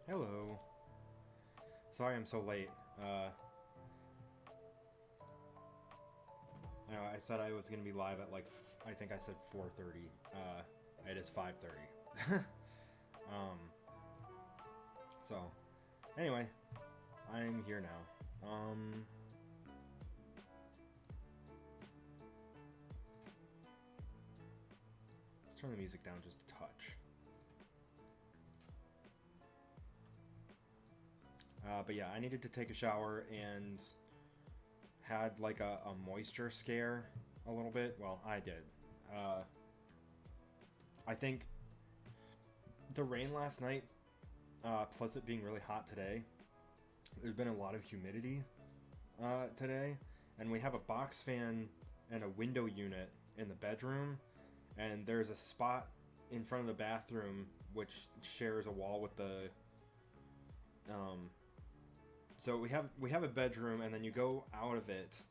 Hello. Sorry I'm so late. I said I was gonna be live at like I think I said 4:30. It is 5:30. um. So, anyway, I'm here now. Let's turn the music down just a touch. But yeah, I needed to take a shower and had like a moisture scare a little bit. Well, I did. I think the rain last night, plus it being really hot today, there's been a lot of humidity today, and we have a box fan and a window unit in the bedroom, and there's a spot in front of the bathroom which shares a wall with the so we have a bedroom, and then you go out of it,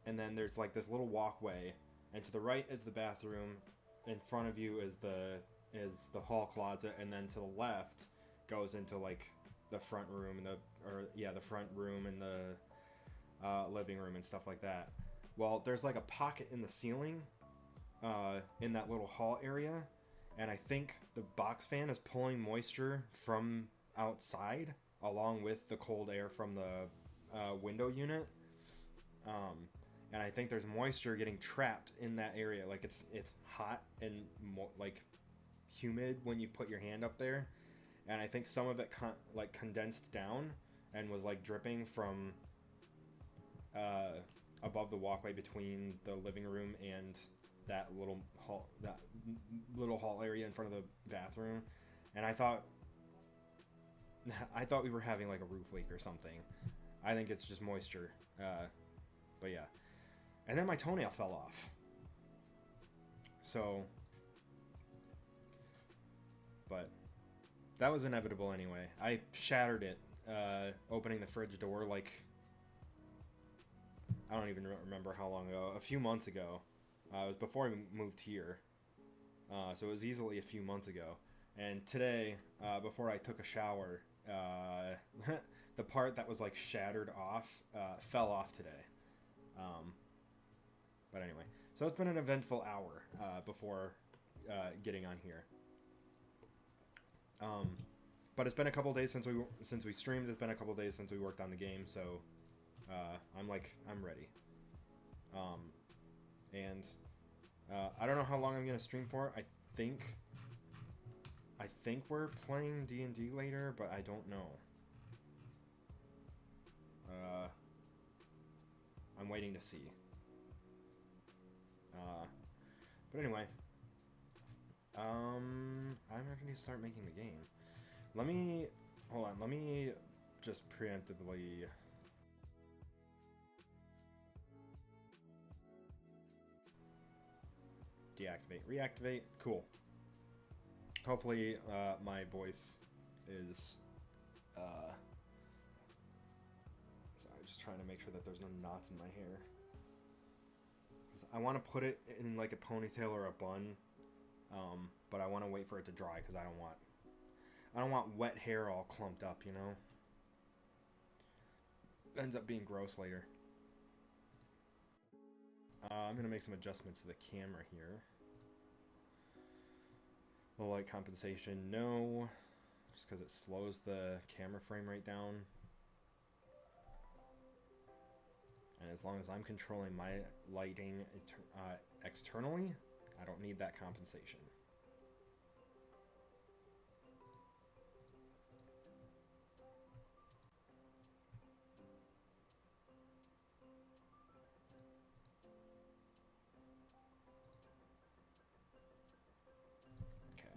and then there's like this little walkway, and to the right is the bathroom, in front of you is the hall closet, and then to the left goes into like the front room and the front room and the living room and stuff like that. Well, there's like a pocket in the ceiling in that little hall area, and I think the box fan is pulling moisture from outside along with the cold air from the window unit. And I think there's moisture getting trapped in that area. Like it's hot and like humid when you put your hand up there, and I think some of it like condensed down and was like dripping from above the walkway between the living room and that little hall area in front of the bathroom. And I thought we were having like a roof leak or something. I think it's just moisture. But yeah. And then my toenail fell off. So, but that was inevitable anyway. I shattered it opening the fridge door like, I don't even remember how long ago. A few months ago. It was before I moved here. So it was easily a few months ago. And today, before I took a shower, the part that was like shattered off fell off today. But anyway, so it's been an eventful hour before getting on here. But it's been a couple days since we streamed. It's been a couple days since we worked on the game, so I'm ready. And I don't know how long I'm gonna stream for. I think we're playing D&D later, but I don't know. I'm waiting to see. But anyway, I'm ready to start making the game. Hold on. Let me just preemptively. Deactivate, reactivate. Cool. Hopefully, my voice is. Sorry, just trying to make sure that there's no knots in my hair. I want to put it in like a ponytail or a bun, but I want to wait for it to dry because I don't want wet hair all clumped up, you know. Ends up being gross later. I'm gonna make some adjustments to the camera here. Low light compensation, no, just because it slows the camera frame rate down. And as long as I'm controlling my lighting externally, I don't need that compensation. Okay.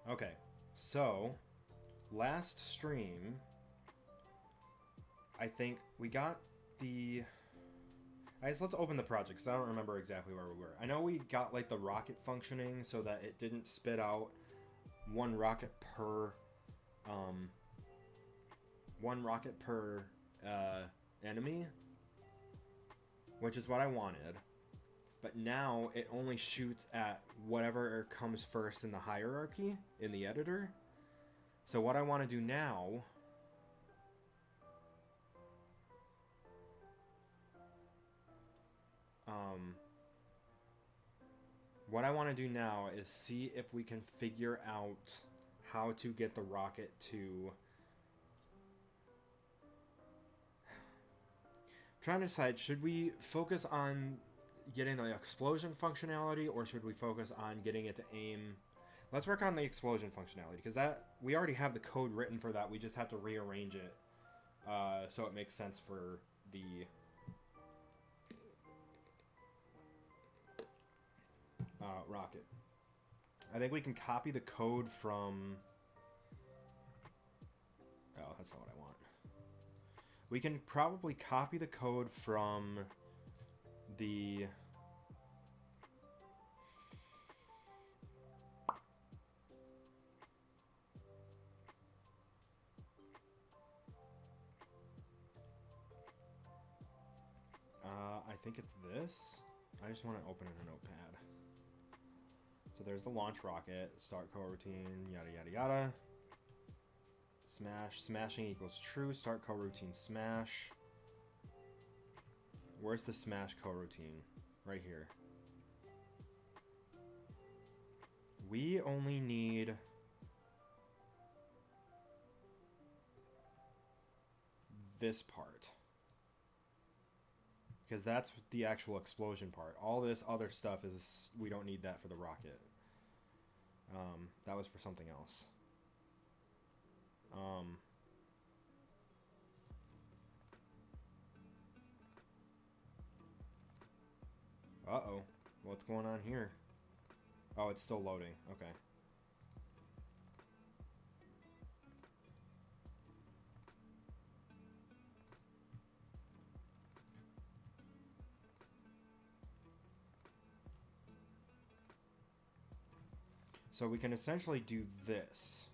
Okay, so last stream, I think we got the. I guess let's open the project because I don't remember exactly where we were. I know we got like the rocket functioning so that it didn't spit out one rocket per enemy, which is what I wanted. But now it only shoots at whatever comes first in the hierarchy in the editor. So what I want to do now is see if we can figure out how to get the rocket to... Trying to decide, should we focus on getting the explosion functionality, or should we focus on getting it to aim? Let's work on the explosion functionality, because that we already have the code written for that. We just have to rearrange it so it makes sense for the rocket. I think we can copy the code from... Oh, that's not what I want. We can probably copy the code from the... I think it's this. I just want to open in a notepad. So there's the launch rocket, start coroutine, yada yada yada. Smash, smashing equals true, start coroutine, smash. Where's the smash coroutine? Right here. We only need this part, because that's the actual explosion part. All this other stuff is, we don't need that for the rocket. That was for something else. Uh-oh. What's going on here? Oh, it's still loading. Okay. So we can essentially do this.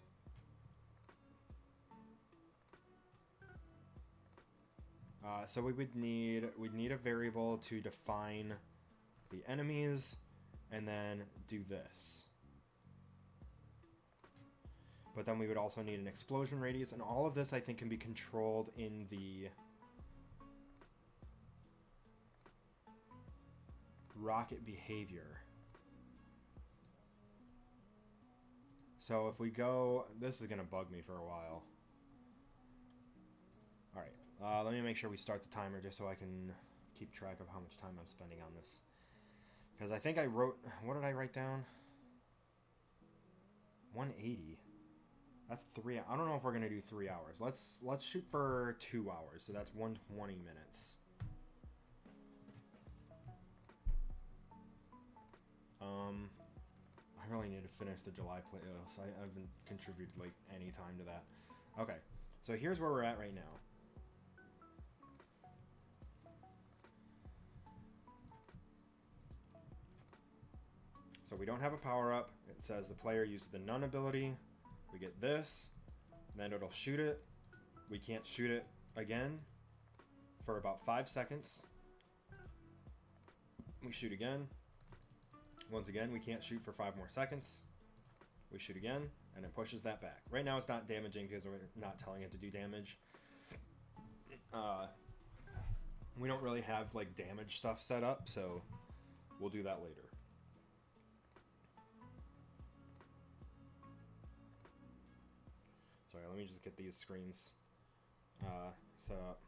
So we'd need a variable to define the enemies, and then do this. But then we would also need an explosion radius, and all of this I think can be controlled in the rocket behavior. So if we go, this is gonna bug me for a while. All right, let me make sure we start the timer just so I can keep track of how much time I'm spending on this. Because I think I wrote, what did I write down? 180. That's 3. I don't know if we're gonna do 3 hours. Let's shoot for 2 hours. So that's 120 minutes. I really need to finish the July playlist. I haven't contributed like any time to that. Okay, so here's where we're at right now. So we don't have a power-up. It says the player uses the none ability. We get this. Then it'll shoot it. We can't shoot it again for about 5 seconds. We shoot again. Once again, we can't shoot for 5 more seconds. We shoot again, and it pushes that back. Right now it's not damaging because we're not telling it to do damage. We don't really have like damage stuff set up, so we'll do that later. Sorry, let me just get these screens set up.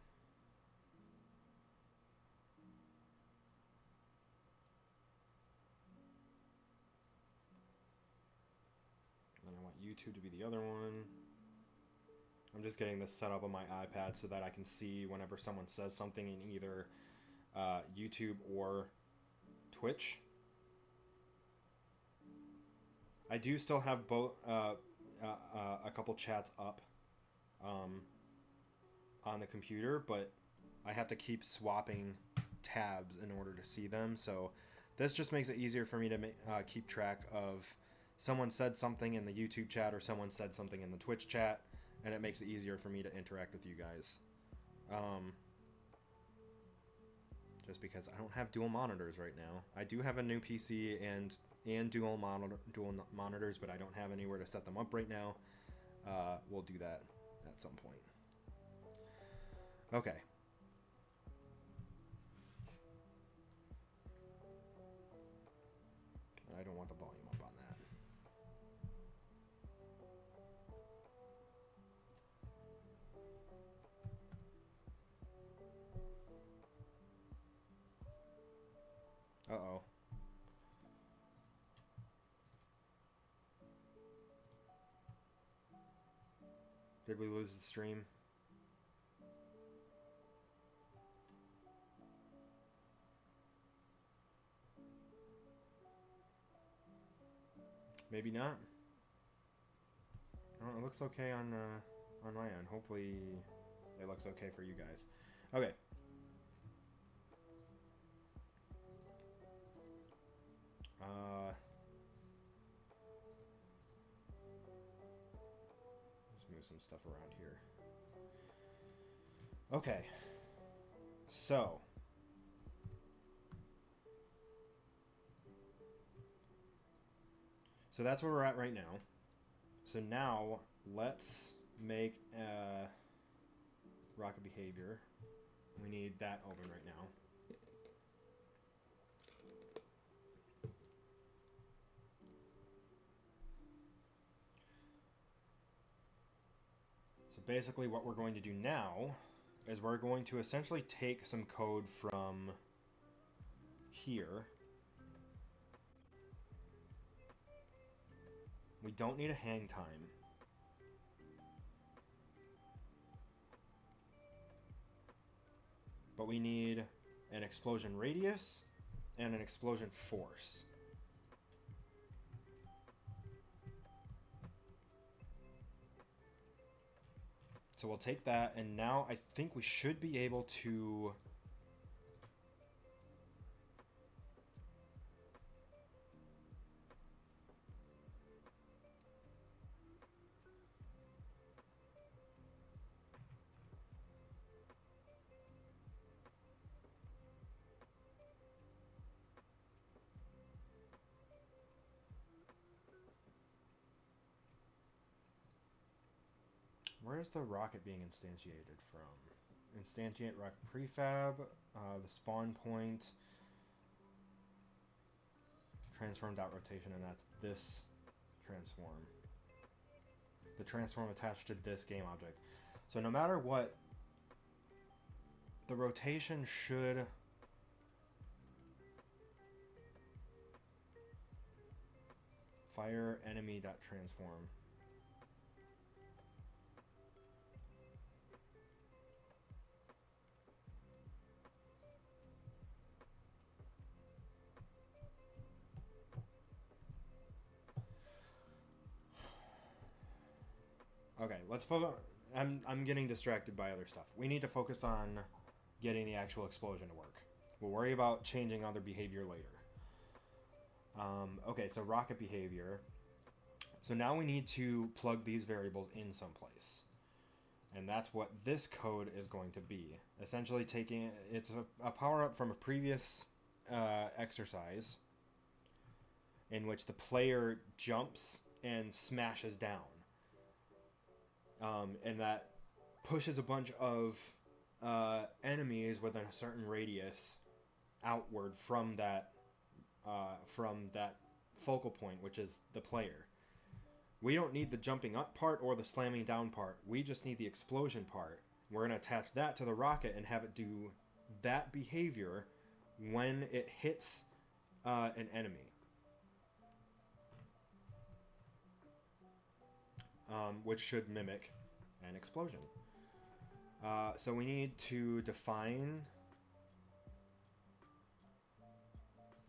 And I want YouTube to be the other one. I'm just getting this set up on my iPad so that I can see whenever someone says something in either YouTube or Twitch. I do still have both a couple chats up on the computer, but I have to keep swapping tabs in order to see them. So this just makes it easier for me to keep track of someone said something in the YouTube chat or someone said something in the Twitch chat, and it makes it easier for me to interact with you guys. Just because I don't have dual monitors right now. I do have a new PC and dual monitors, but I don't have anywhere to set them up right now. We'll do that at some point. Okay. I don't want the volume up on that. Uh-oh. Did we lose the stream? Maybe not. Oh, it looks okay on my end. Hopefully it looks okay for you guys. Okay. Let's move some stuff around here. Okay. So that's where we're at right now. So now let's make rocket behavior. We need that open right now. So basically what we're going to do now is we're going to essentially take some code from here. We don't need a hang time. But we need an explosion radius and an explosion force. So we'll take that, and now I think we should be able to... Where's the rocket being instantiated from? Instantiate rocket prefab, the spawn point, transform dot rotation, and that's this transform. The transform attached to this game object. So no matter what, the rotation should fire enemy dot transform. Okay, let's focus. I'm getting distracted by other stuff. We need to focus on getting the actual explosion to work. We'll worry about changing other behavior later. Okay, so rocket behavior. So now we need to plug these variables in someplace. And that's what this code is going to be. Essentially taking, it's a power-up from a previous exercise in which the player jumps and smashes down. And that pushes a bunch of enemies within a certain radius outward from that focal point, which is the player. We don't need the jumping up part or the slamming down part. We just need the explosion part. We're going to attach that to the rocket and have it do that behavior when it hits an enemy. Which should mimic an explosion. So we need to define...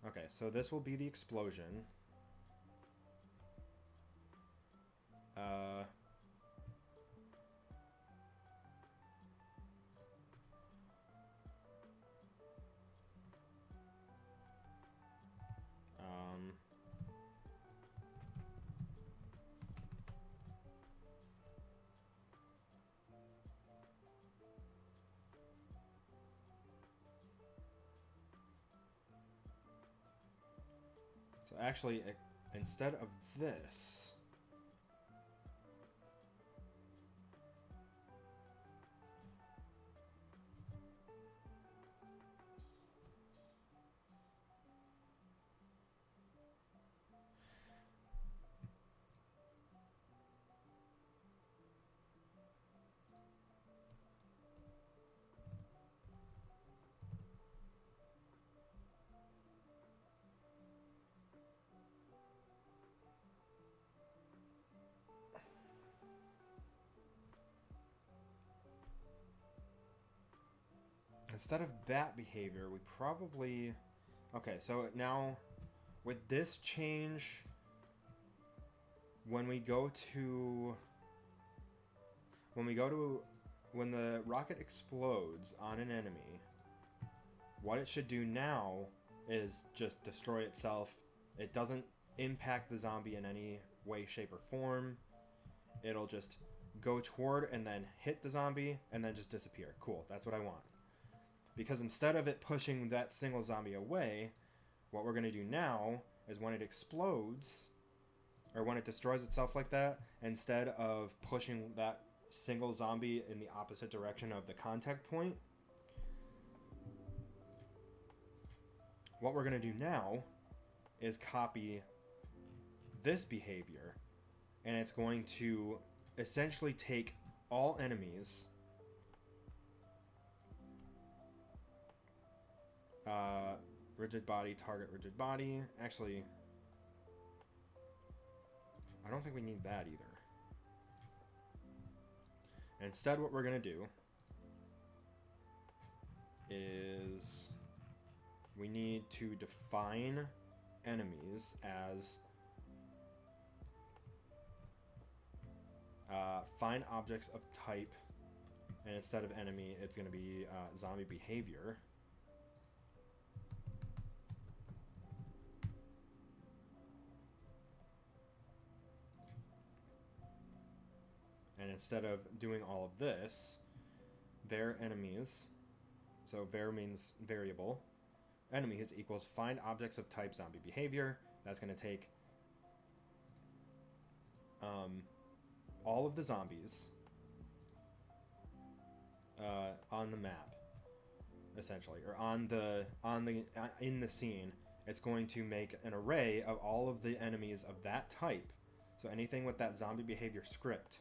Okay, so this will be the explosion. So actually, instead of this... Instead of that behavior, we probably... Okay, so now with this change, when we go to... When the rocket explodes on an enemy, what it should do now is just destroy itself. It doesn't impact the zombie in any way, shape, or form. It'll just go toward and then hit the zombie and then just disappear. Cool, that's what I want. Because instead of it pushing that single zombie away, what we're going to do now is when it explodes, or when it destroys itself like that, instead of pushing that single zombie in the opposite direction of the contact point, what we're going to do now is copy this behavior, and it's going to essentially take all enemies, rigid body, target, rigid body. Actually, I don't think we need that either. Instead, what we're going to do is we need to define enemies as find objects of type, and instead of enemy, it's going to be zombie behavior. And instead of doing all of this, var enemies, so var means variable, enemies equals find objects of type zombie behavior. That's going to take all of the zombies on the map, essentially, or in the scene. It's going to make an array of all of the enemies of that type. So anything with that zombie behavior script.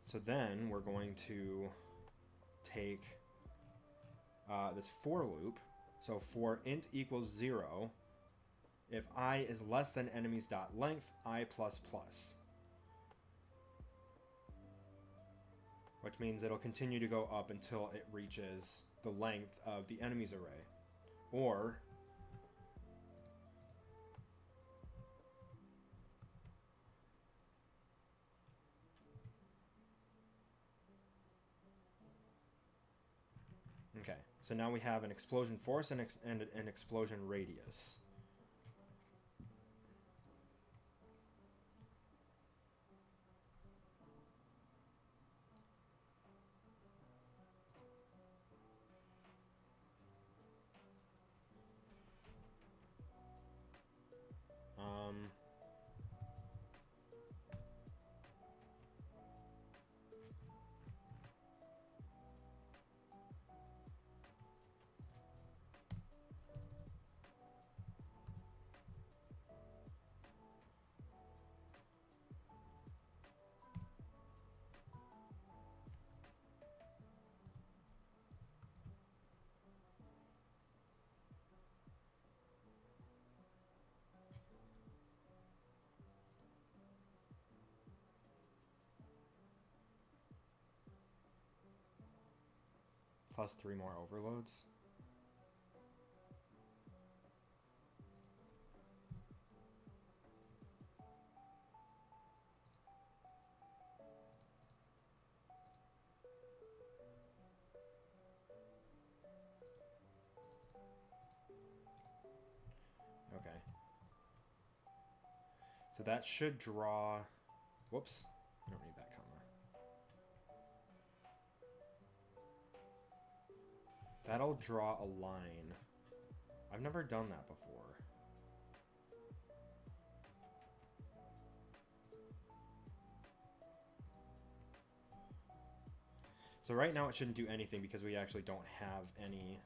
So then we're going to take this for loop. So for int equals 0, if I is less than enemies dot length, I plus plus. Which means it'll continue to go up until it reaches the length of the enemies array. Or okay, so now we have an explosion force and an explosion radius. Plus 3 more overloads. Okay. So that should draw... Whoops. I don't need that comma. That'll draw a line I've never done that before. So right now it shouldn't do anything because we actually don't have any...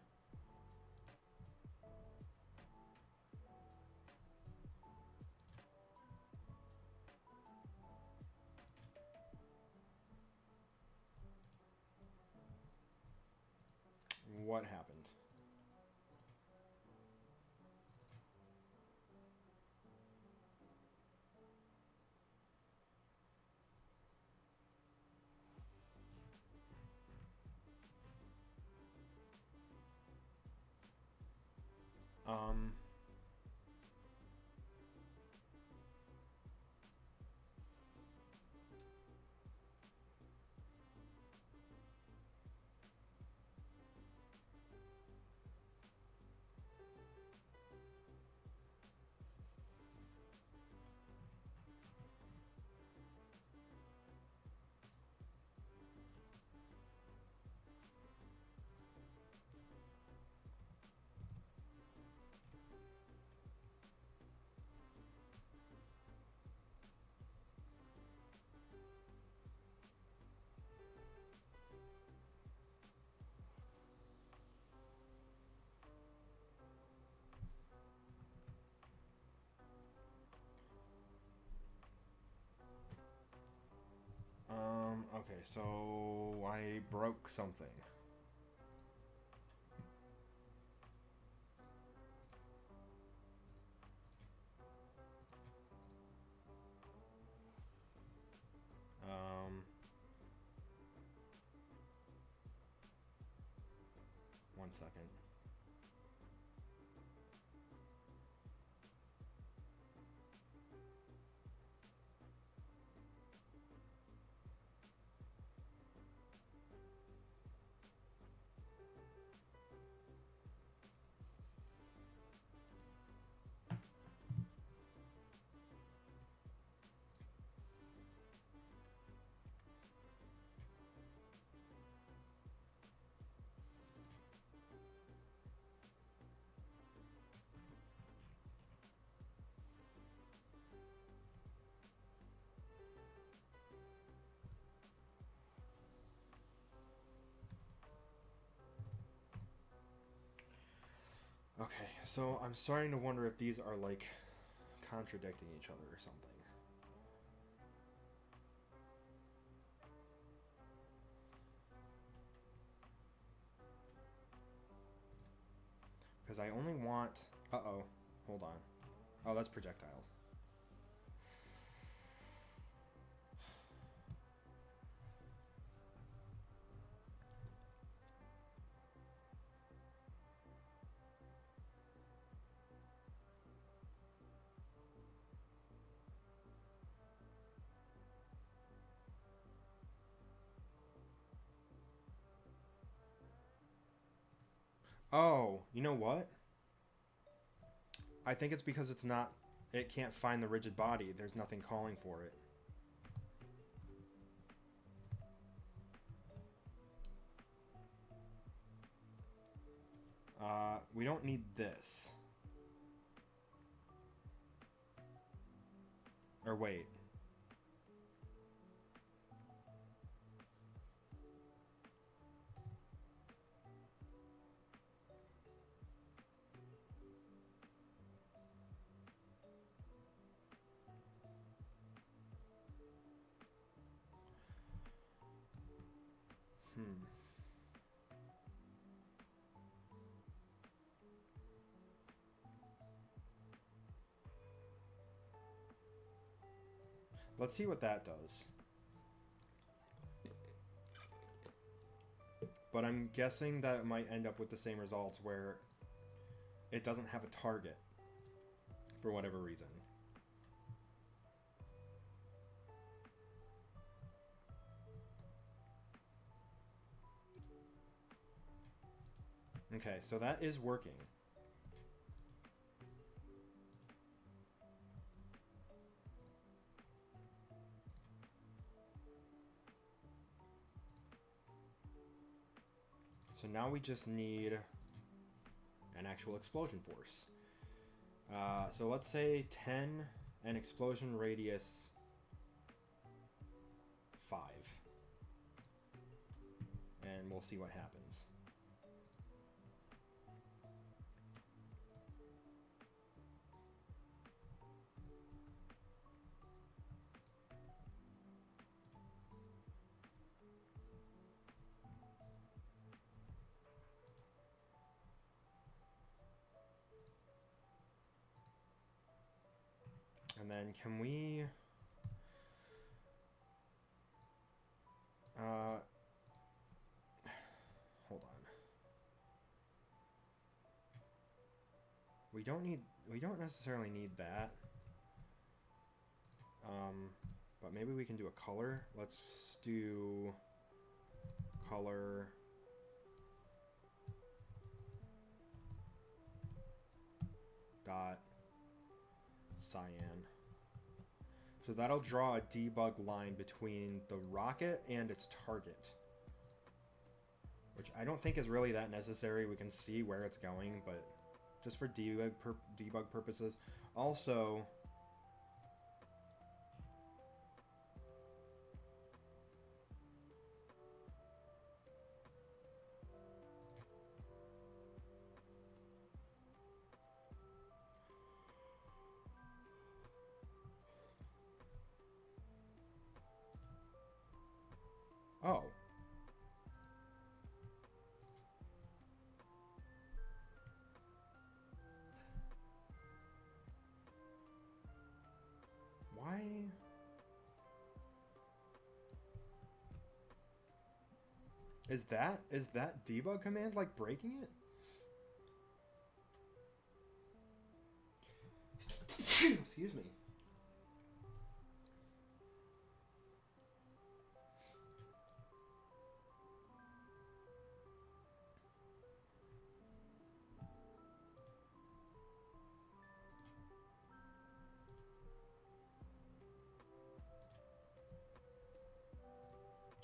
What happened? Um... Okay, so I broke something. One second. Okay, so I'm starting to wonder if these are like contradicting each other or something. Because I only want... Uh-oh. Hold on. Oh, that's projectile. Oh, you know what? I think it's because it's not... It can't find the rigid body. There's nothing calling for it. We don't need this. Or wait. Let's see what that does. But I'm guessing that it might end up with the same results where it doesn't have a target for whatever reason. Okay, so that is working. So now we just need an an actual explosion force. So let's say 10 and explosion radius 5. And we'll see what happens. And then can we... hold on. We don't necessarily need that. But maybe we can do a color. Let's do color dot cyan. So that'll draw a debug line between the rocket and its target, which I don't think is really that necessary. We can see where it's going, but just for debug purposes. Also, oh. Why? Is that debug command like breaking it? Excuse me.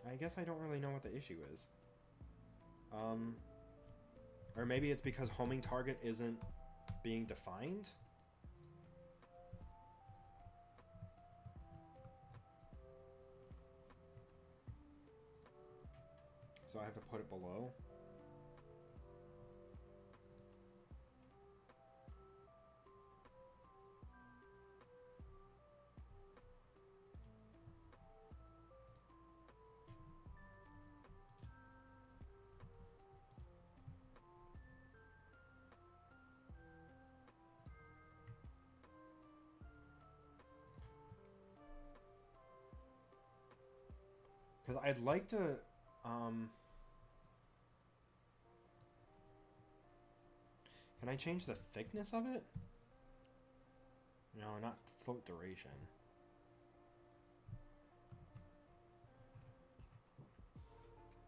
I guess I don't really know what the issue is. Or maybe it's because homing target isn't being defined? So I have to put it below? Because I'd like to, can I change the thickness of it? No, not float duration.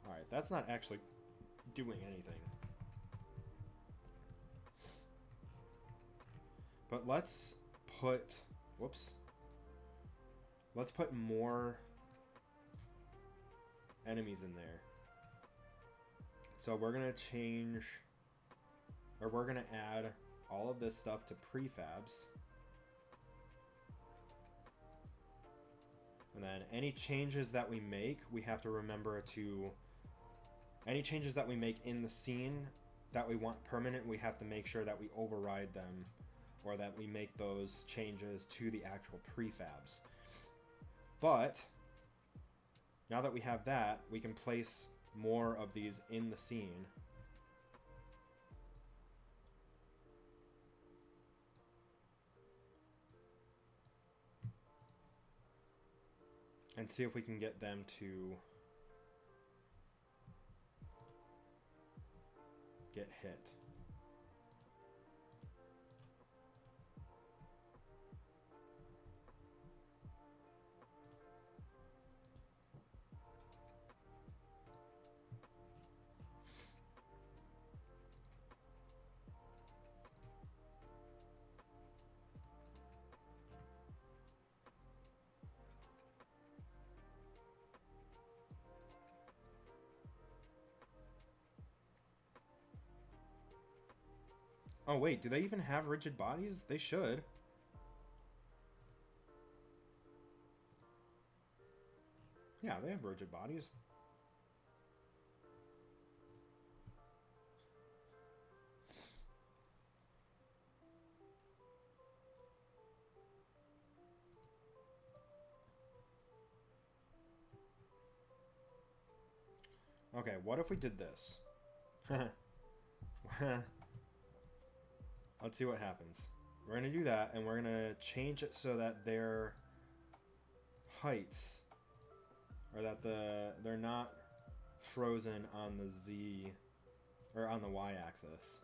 Alright, that's not actually doing anything. But let's put, whoops. Let's put more enemies in there. So we're gonna change, or we're gonna add all of this stuff to prefabs. And then any changes that we make, we have to remember to, any changes that we make in the scene that we want permanent, we have to make sure that we override them, or that we make those changes to the actual prefabs. But now that we have that, we can place more of these in the scene. And see if we can get them to get hit. Oh wait, do they even have rigid bodies? They should. Yeah, they have rigid bodies. Okay, what if we did this? Let's see what happens. We're going to do that, and we're going to change it so that their heights, or that they're not frozen on the Z, or on the Y axis.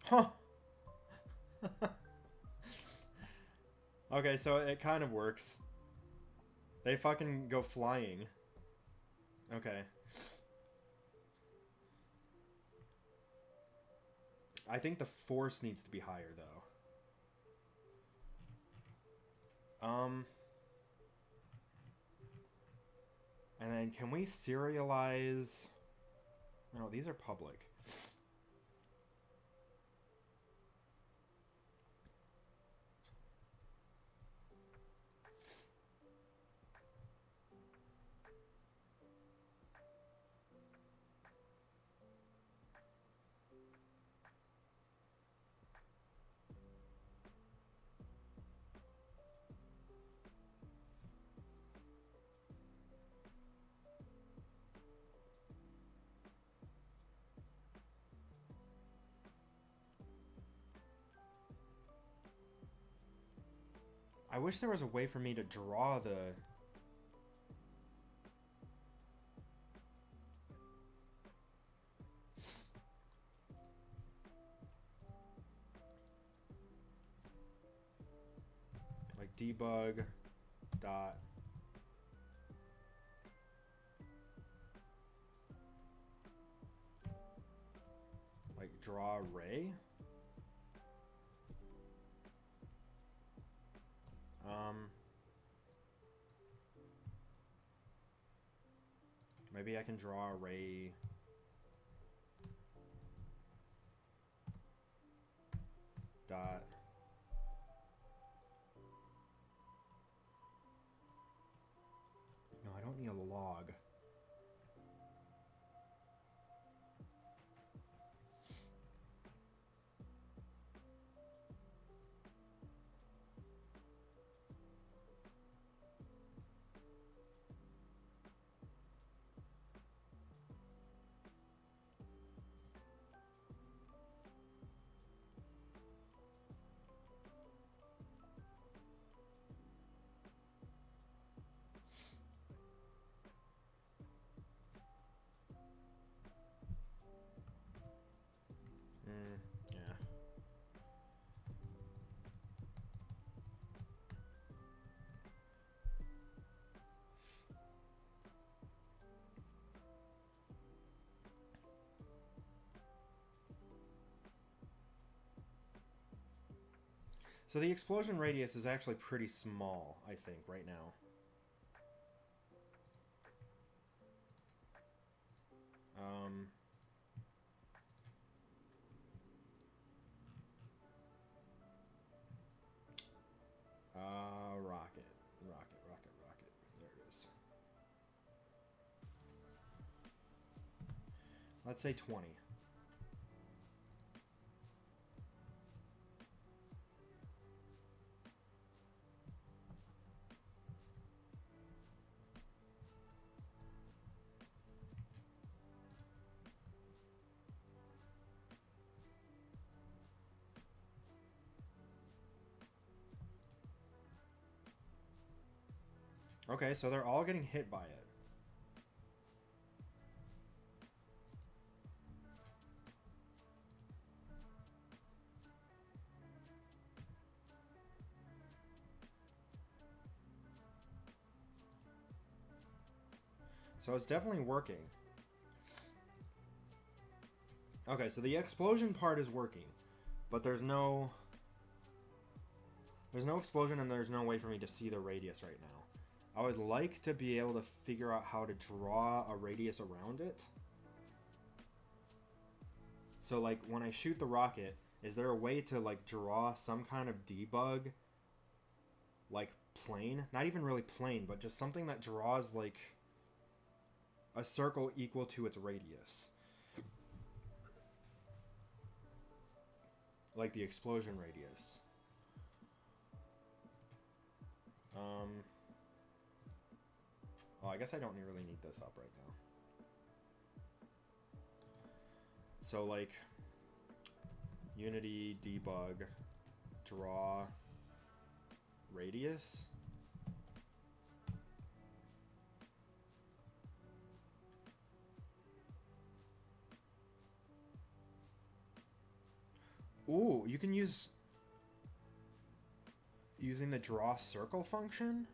Huh. Okay, so it kind of works. They fucking go flying. Okay. I think the force needs to be higher, though. And then can we serialize... No, these are public. I wish there was a way for me to draw the... like debug dot... like draw array? Maybe I can draw array... dot... No, I don't need a log. Yeah. So the explosion radius is actually pretty small, I think, right now. Rocket. There it is. Let's say 20. Okay, so they're all getting hit by it. So it's definitely working. Okay, so the explosion part is working, but there's no explosion and there's no way for me to see the radius right now. I would like to be able to figure out how to draw a radius around it. So like when I shoot the rocket, is there a way to like draw some kind of debug like plane? Not even really plane, but just something that draws like a circle equal to its radius. Like the explosion radius. Well, I guess I don't really need this up right now. So like Unity debug draw radius. Ooh, you can using the draw circle function.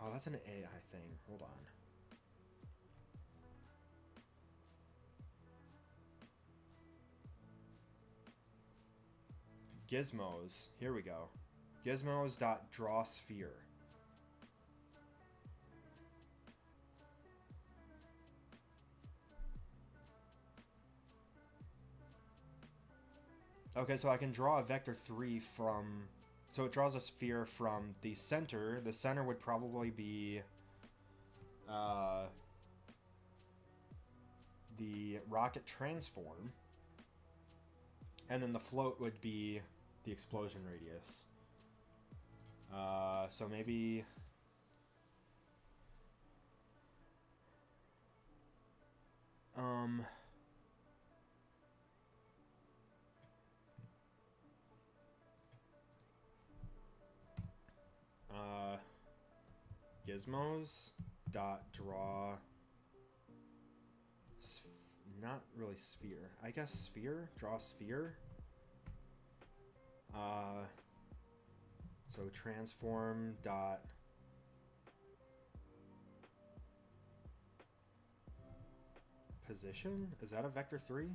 Oh, that's an AI thing. Hold on. Gizmos. Here we go. Gizmos.drawSphere. Okay, so I can draw a vector 3 from... So it draws a sphere from the center. The center would probably be... the rocket transform. And then the float would be the explosion radius. So maybe... Gizmos dot draw not really sphere, I guess sphere, draw sphere. So transform dot position, is that a vector 3?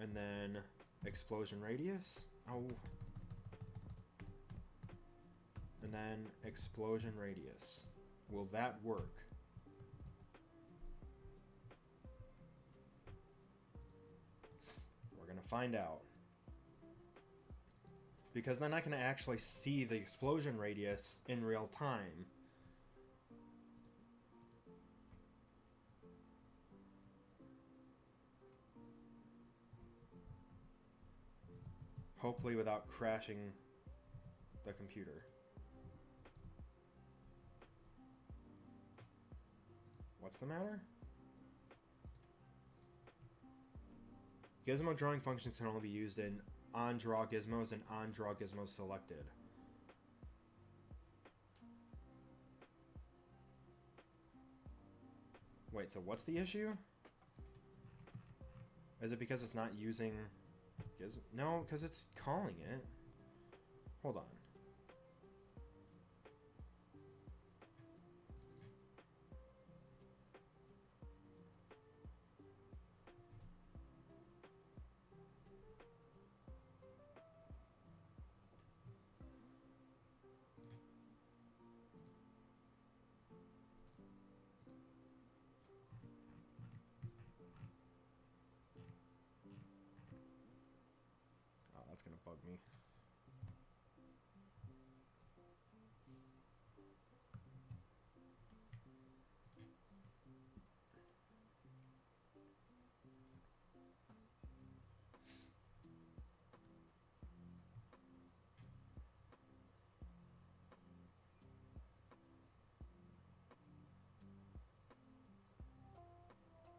And then explosion radius. Oh. And then explosion radius. Will that work? We're gonna find out. Because then I can actually see the explosion radius in real time. Hopefully without crashing the computer. What's the matter? Gizmo drawing functions can only be used in on-draw gizmos and on-draw gizmos selected. Wait, so what's the issue? Is it because it's not using gizmo? No, because it's calling it. Hold on. That's gonna bug me.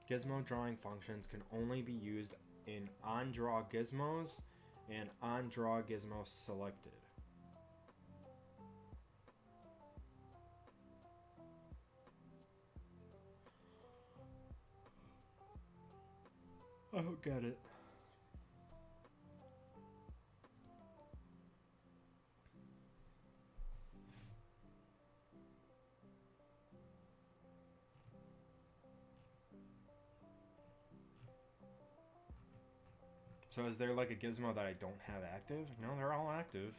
Gizmo drawing functions can only be used in on-draw gizmos and on-draw gizmos selected. I don't get it. So is there like a gizmo that I don't have active? No, they're all active.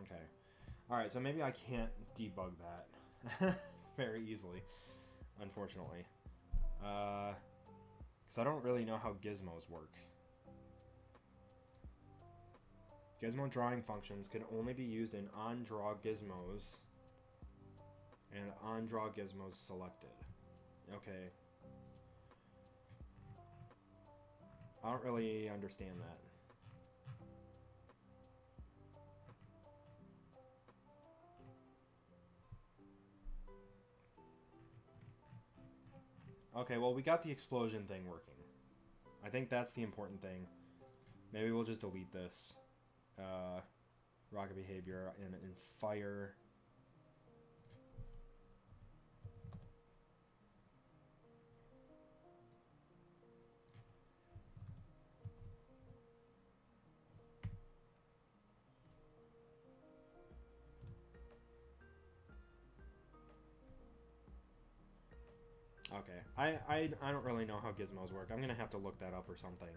Okay. Alright, so maybe I can't debug that very easily, unfortunately. Because I don't really know how gizmos work. Gizmo drawing functions can only be used in on-draw gizmos and on-draw gizmos selected. Okay. I don't really understand that. Okay, well, we got the explosion thing working. I think that's the important thing. Maybe we'll just delete this. Rocket behavior and fire. Okay, I don't really know how gizmos work. I'm gonna have to look that up or something.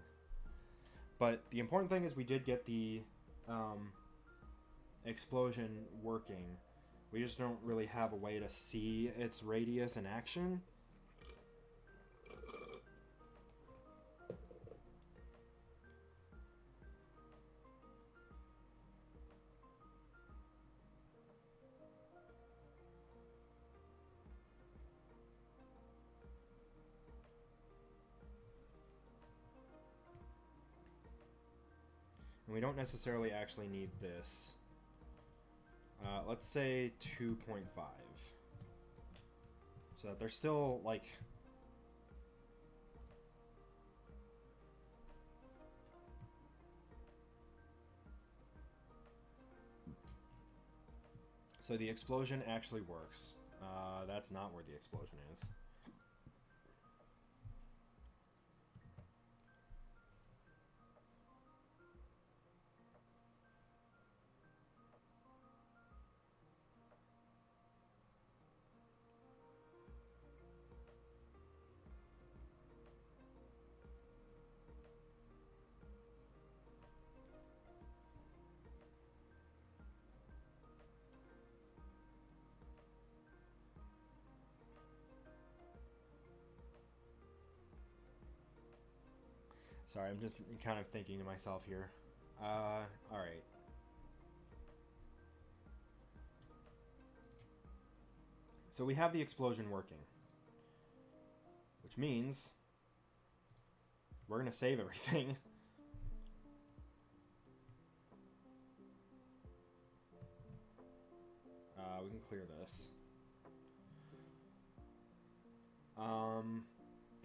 But the important thing is we did get the explosion working. We just don't really have a way to see its radius in action. And we don't necessarily actually need this. Let's say 2.5. So that they're still, like... So the explosion actually works. That's not where the explosion is. Sorry, I'm just kind of thinking to myself here. Alright. So we have the explosion working. Which means we're going to save everything. We can clear this.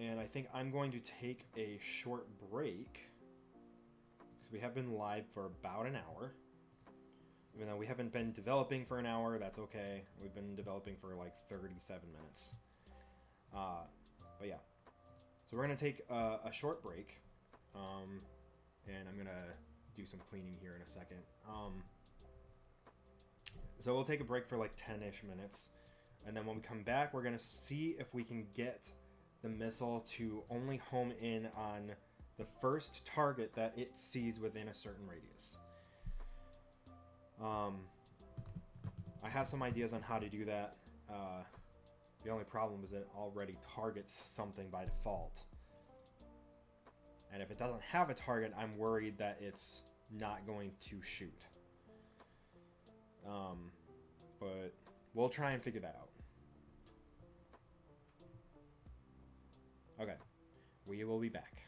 And I think I'm going to take a short break. Because we have been live for about an hour. Even though we haven't been developing for an hour, that's okay. We've been developing for like 37 minutes. But yeah. So we're going to take a short break. And I'm going to do some cleaning here in a second. So we'll take a break for like 10-ish minutes. And then when we come back, we're going to see if we can get the missile to only home in on the first target that it sees within a certain radius. I have some ideas on how to do that. The only problem is it already targets something by default. And if it doesn't have a target, I'm worried that it's not going to shoot. But we'll try and figure that out. Okay, we will be back.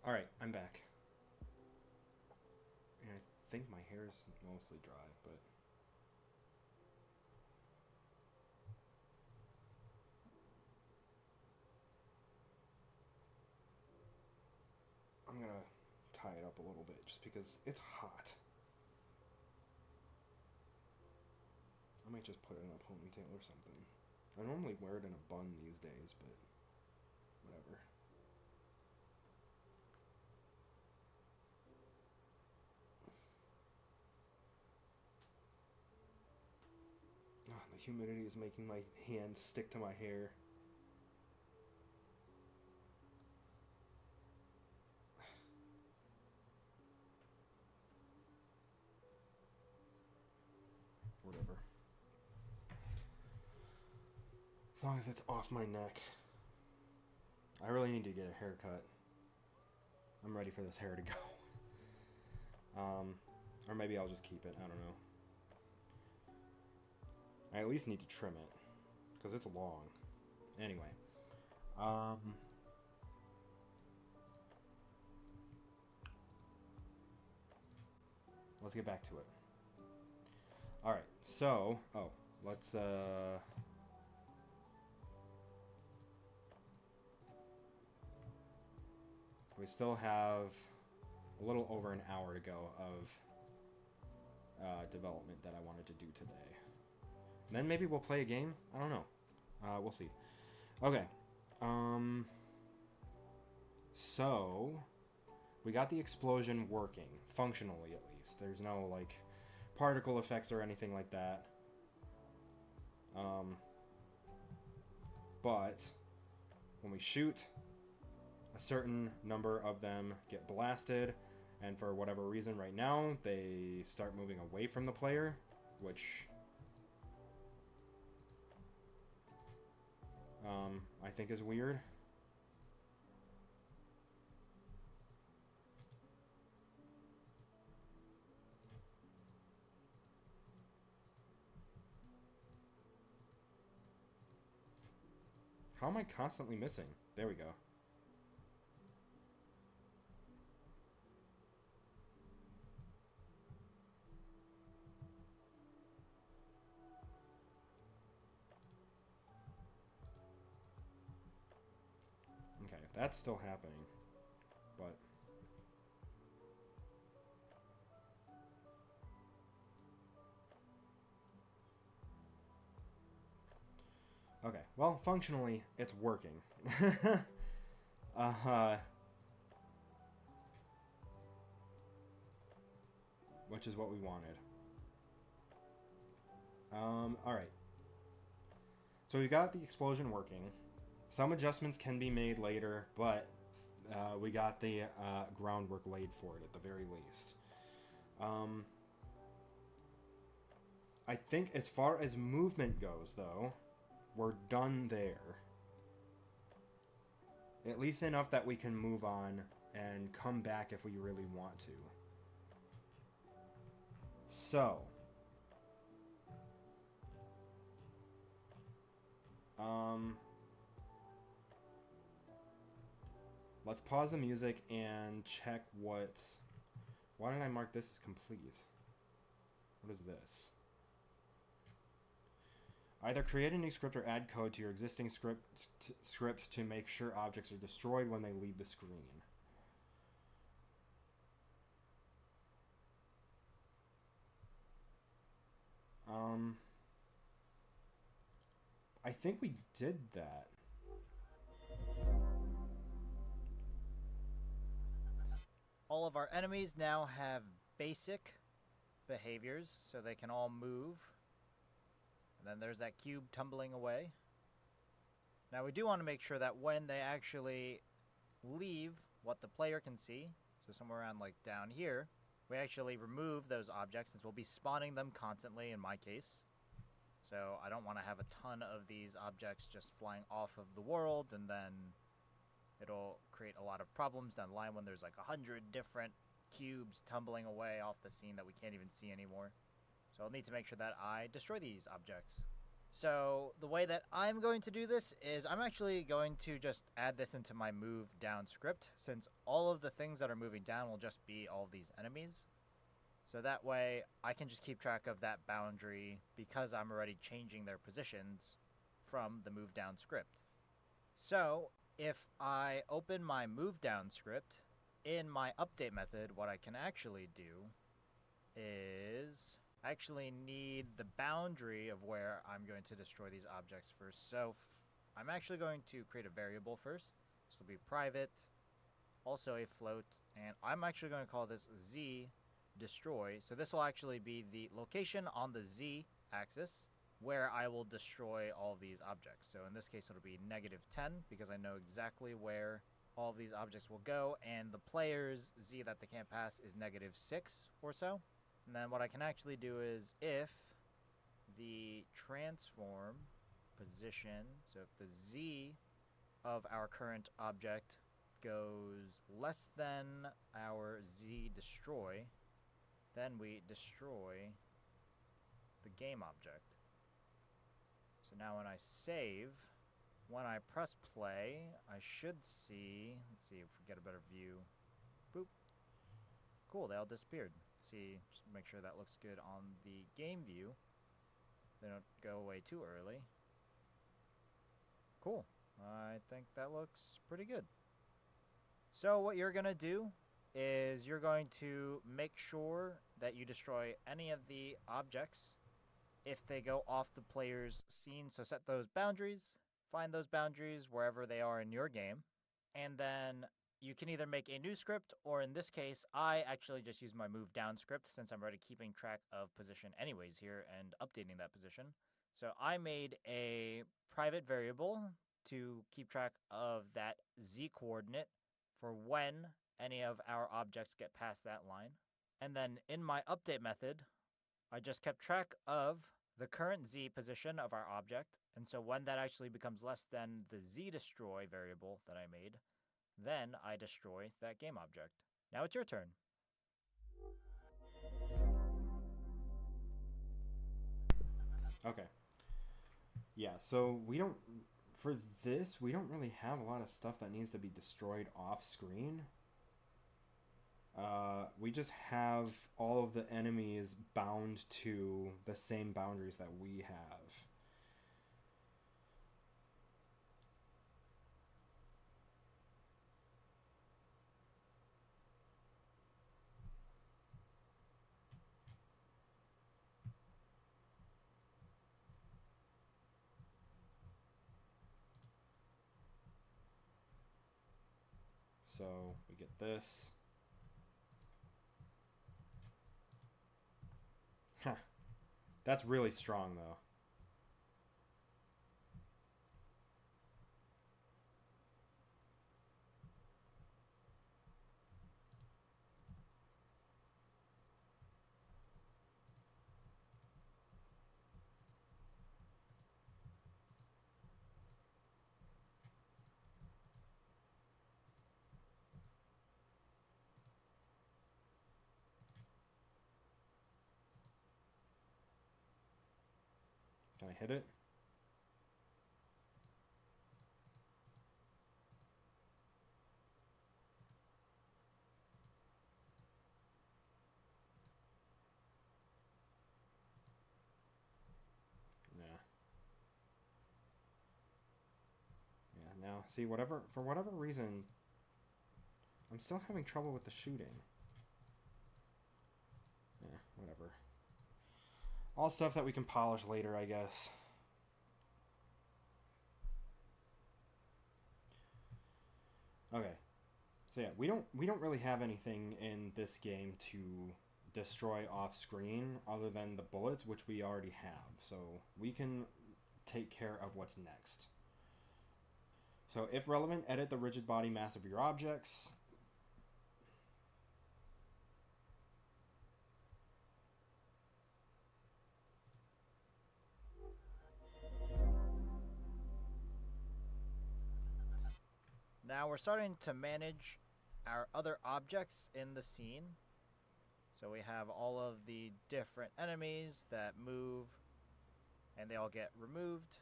Alright, I'm back. And I think my hair is mostly dry, but... I'm gonna tie it up a little bit just because it's hot. I might just put it in a ponytail or something. I normally wear it in a bun these days, but whatever. Oh, the humidity is making my hands stick to my hair. Whatever. As long as it's off my neck. I really need to get a haircut. I'm ready for this hair to go. Or maybe I'll just keep it. I don't know. I at least need to trim it. Because it's long. Anyway. Let's get back to it. Alright, so... Oh, let's, we still have a little over an hour to go of development that I wanted to do today. And then maybe we'll play a game? I don't know. We'll see. Okay. So, we got the explosion working, functionally at least. There's no, like, particle effects or anything like that. But, when we shoot, a certain number of them get blasted, and for whatever reason right now, they start moving away from the player, which I think is weird. How am I constantly missing? There we go. Okay, that's still happening, but... Okay, well, functionally, it's working. Which is what we wanted. Alright. So we got the explosion working. Some adjustments can be made later, but we got the groundwork laid for it at the very least. I think as far as movement goes, though, we're done there. At least enough that we can move on and come back if we really want to. So. Let's pause the music and check what... Why did I mark this as complete? What is this? Either create a new script or add code to your existing script to make sure objects are destroyed when they leave the screen. I think we did that. All of our enemies now have basic behaviors, so they can all move. And then there's that cube tumbling away. Now we do want to make sure that when they actually leave what the player can see, so somewhere around like down here, we actually remove those objects, since we'll be spawning them constantly in my case. So I don't want to have a ton of these objects just flying off of the world, and then it'll create a lot of problems down the line when there's like 100 different cubes tumbling away off the scene that we can't even see anymore. So I'll need to make sure that I destroy these objects. So the way that I'm going to do this is I'm actually going to just add this into my move down script, since all of the things that are moving down will just be all of these enemies. So that way I can just keep track of that boundary because I'm already changing their positions from the move down script. So if I open my move down script, in my update method, what I can actually do is I actually need the boundary of where I'm going to destroy these objects first. So I'm actually going to create a variable first. This will be private, also a float, and I'm actually going to call this z destroy. So this will actually be the location on the z axis where I will destroy all of these objects. So in this case, it'll be -10 because I know exactly where all of these objects will go, and the player's z that they can't pass is -6 or so. And then what I can actually do is if the transform position, so if the z of our current object goes less than our z destroy, then we destroy the game object. So now when I save, when I press play, I should see, let's see if we get a better view. Boop. Cool, they all disappeared. Let's see, just make sure that looks good on the game view. They don't go away too early. Cool. I think that looks pretty good. So what you're going to do is you're going to make sure that you destroy any of the objects if they go off the player's scene. So set those boundaries, find those boundaries wherever they are in your game, and then you can either make a new script, or in this case, I actually just use my move down script since I'm already keeping track of position anyways here and updating that position. So I made a private variable to keep track of that z coordinate for when any of our objects get past that line. And then in my update method, I just kept track of the current z position of our object. And so when that actually becomes less than the z destroy variable that I made, then I destroy that game object. Now it's your turn. Okay. Yeah, so for this, we don't really have a lot of stuff that needs to be destroyed off screen. We just have all of the enemies bound to the same boundaries that we have. So we get this. Huh. That's really strong, though. Can I hit it? Yeah. Yeah, now, see, for whatever reason, I'm still having trouble with the shooting. Yeah, whatever. All stuff that we can polish later, I guess. Okay. So yeah, we don't really have anything in this game to destroy off screen other than the bullets, which we already have. So we can take care of what's next. So if relevant, edit the rigid body mass of your objects. Now we're starting to manage our other objects in the scene. So we have all of the different enemies that move and they all get removed.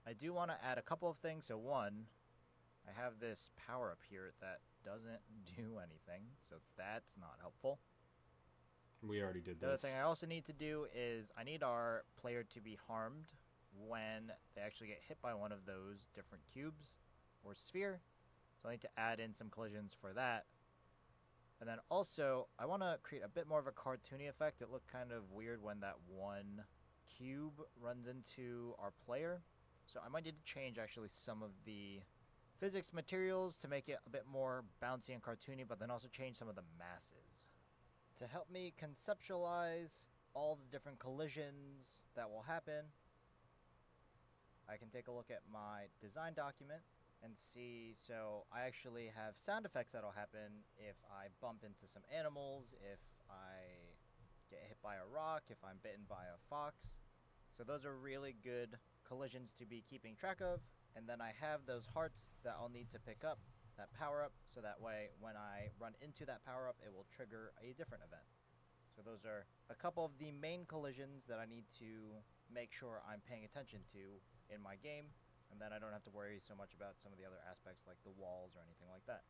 I do want to add a couple of things. So one, I have this power up here that doesn't do anything, so that's not helpful. We already did The other this. thing I also need to do is I need our player to be harmed when they actually get hit by one of those different cubes or sphere. So I need to add in some collisions for that. And then also, I want to create a bit more of a cartoony effect. It looked kind of weird when that one cube runs into our player. So I might need to change actually some of the physics materials to make it a bit more bouncy and cartoony, but then also change some of the masses. To help me conceptualize all the different collisions that will happen, I can take a look at my design document and see. So I actually have sound effects that'll happen if I bump into some animals, if I get hit by a rock, if I'm bitten by a fox. So those are really good collisions to be keeping track of. And then I have those hearts that I'll need to pick up, that power up, so that way when I run into that power up, it will trigger a different event. So those are a couple of the main collisions that I need to make sure I'm paying attention to in my game, and then I don't have to worry so much about some of the other aspects like the walls or anything like that.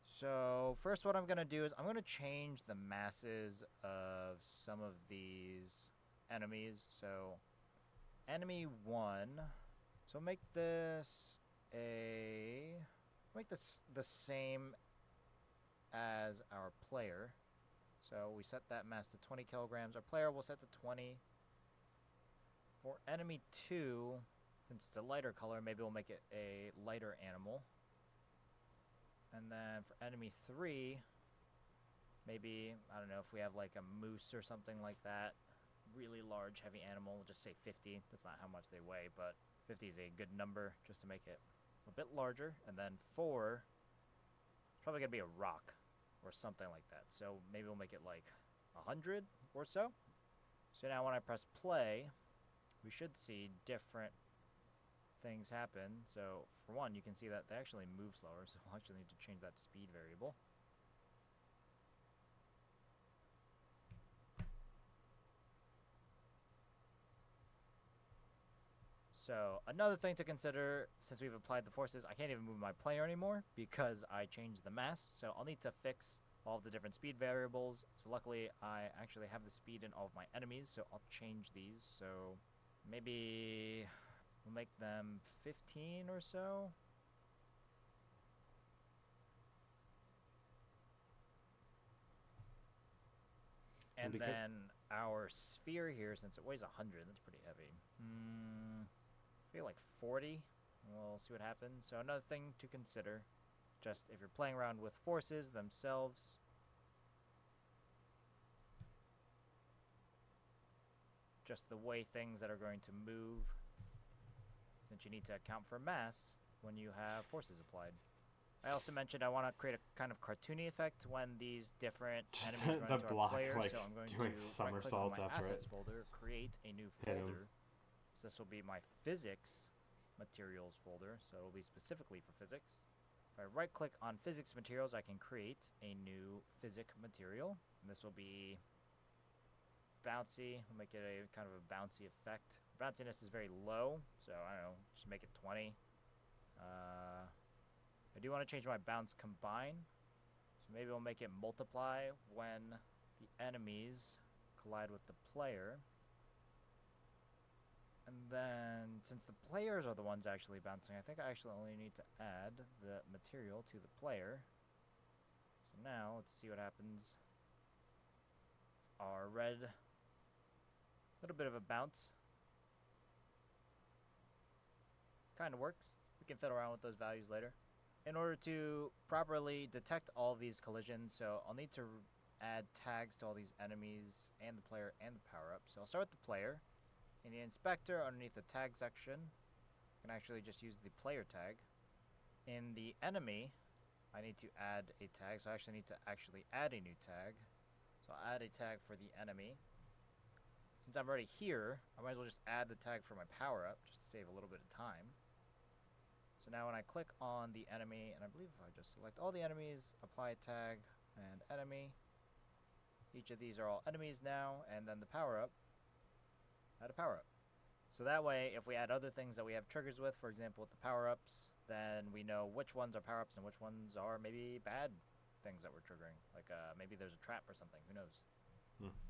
So first what I'm going to do is I'm going to change the masses of some of these enemies. So enemy 1, so make this the same as our player. So we set that mass to 20 kilograms. Our player will set to 20. For enemy 2, since it's a lighter color, maybe we'll make it a lighter animal. And then for enemy 3, maybe, I don't know, if we have like a moose or something like that, really large, heavy animal, we'll just say 50. That's not how much they weigh, but 50 is a good number just to make it a bit larger. And then 4, it's probably going to be a rock or something like that. So maybe we'll make it like 100 or so. So now when I press play, we should see different things happen. So for one, you can see that they actually move slower, so we'll actually need to change that speed variable. So another thing to consider, since we've applied the forces, I can't even move my player anymore because I changed the mass. So I'll need to fix all of the different speed variables. So luckily I actually have the speed in all of my enemies, so I'll change these. So maybe we'll make them 15 or so. And then our sphere here, since it weighs 100, that's pretty heavy. Maybe like 40. We'll see what happens. So another thing to consider, just if you're playing around with forces themselves, just the way things that are going to move, since you need to account for mass when you have forces applied. I also mentioned I want to create a kind of cartoony effect when these different enemies run into our player. Like, so I'm going to right-click on my assets folder, create a new folder. So this will be my physics materials folder. So it will be specifically for physics. If I right-click on physics materials, I can create a new physic material. And this will be bouncy. We'll make it a kind of a bouncy effect. Bounciness is very low, so I don't know, just make it 20. I do want to change my bounce combine, so maybe we'll make it multiply when the enemies collide with the player. And then, since the players are the ones actually bouncing, I think I actually only need to add the material to the player. So now, let's see what happens. Our red, little bit of a bounce. Kind of works. We can fiddle around with those values later. In order to properly detect all of these collisions, so I'll need to add tags to all these enemies and the player and the power-up. So I'll start with the player. In the inspector, underneath the tag section, I can actually just use the player tag. In the enemy, I need to add a tag, so I actually need to add a new tag. So I'll add a tag for the enemy. Since I'm already here, I might as well just add the tag for my power-up, just to save a little bit of time. So now when I click on the enemy, and I believe if I just select all the enemies, apply tag, and enemy, each of these are all enemies now, and then the power-up, add a power-up. So that way, if we add other things that we have triggers with, for example, with the power-ups, then we know which ones are power-ups and which ones are maybe bad things that we're triggering. Like maybe there's a trap or something. Who knows?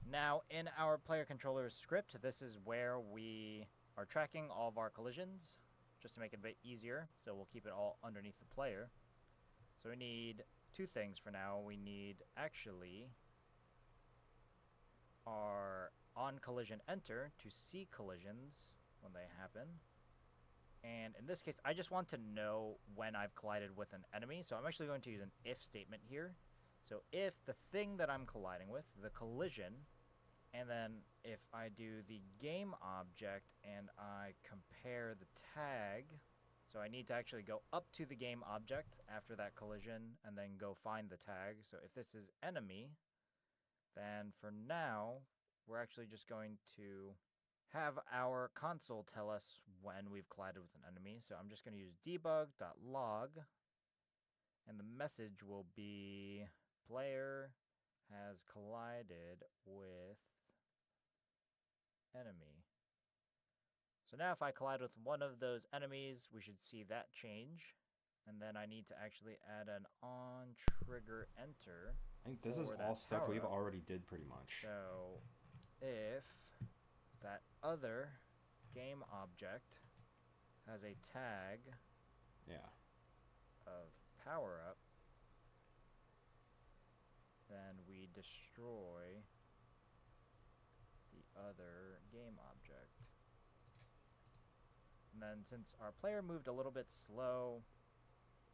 Now, in our player controller script, this is where we are tracking all of our collisions, just to make it a bit easier. So we'll keep it all underneath the player. So we need two things for now. We need actually our on collision enter to see collisions when they happen. And in this case, I just want to know when I've collided with an enemy. So I'm actually going to use an if statement here. So if the thing that I'm colliding with, the collision, and then if I do the game object and I compare the tag, so I need to actually go up to the game object after that collision and then go find the tag. So if this is enemy, then for now, we're actually just going to have our console tell us when we've collided with an enemy. So I'm just going to use debug.log, and the message will be player has collided with enemy. So now if I collide with one of those enemies, we should see that change. And then I need to actually add an on trigger enter. I think this is all stuff we've already did pretty much. So if that other game object has a tag of power up, then we destroy the other game object. And then since our player moved a little bit slow,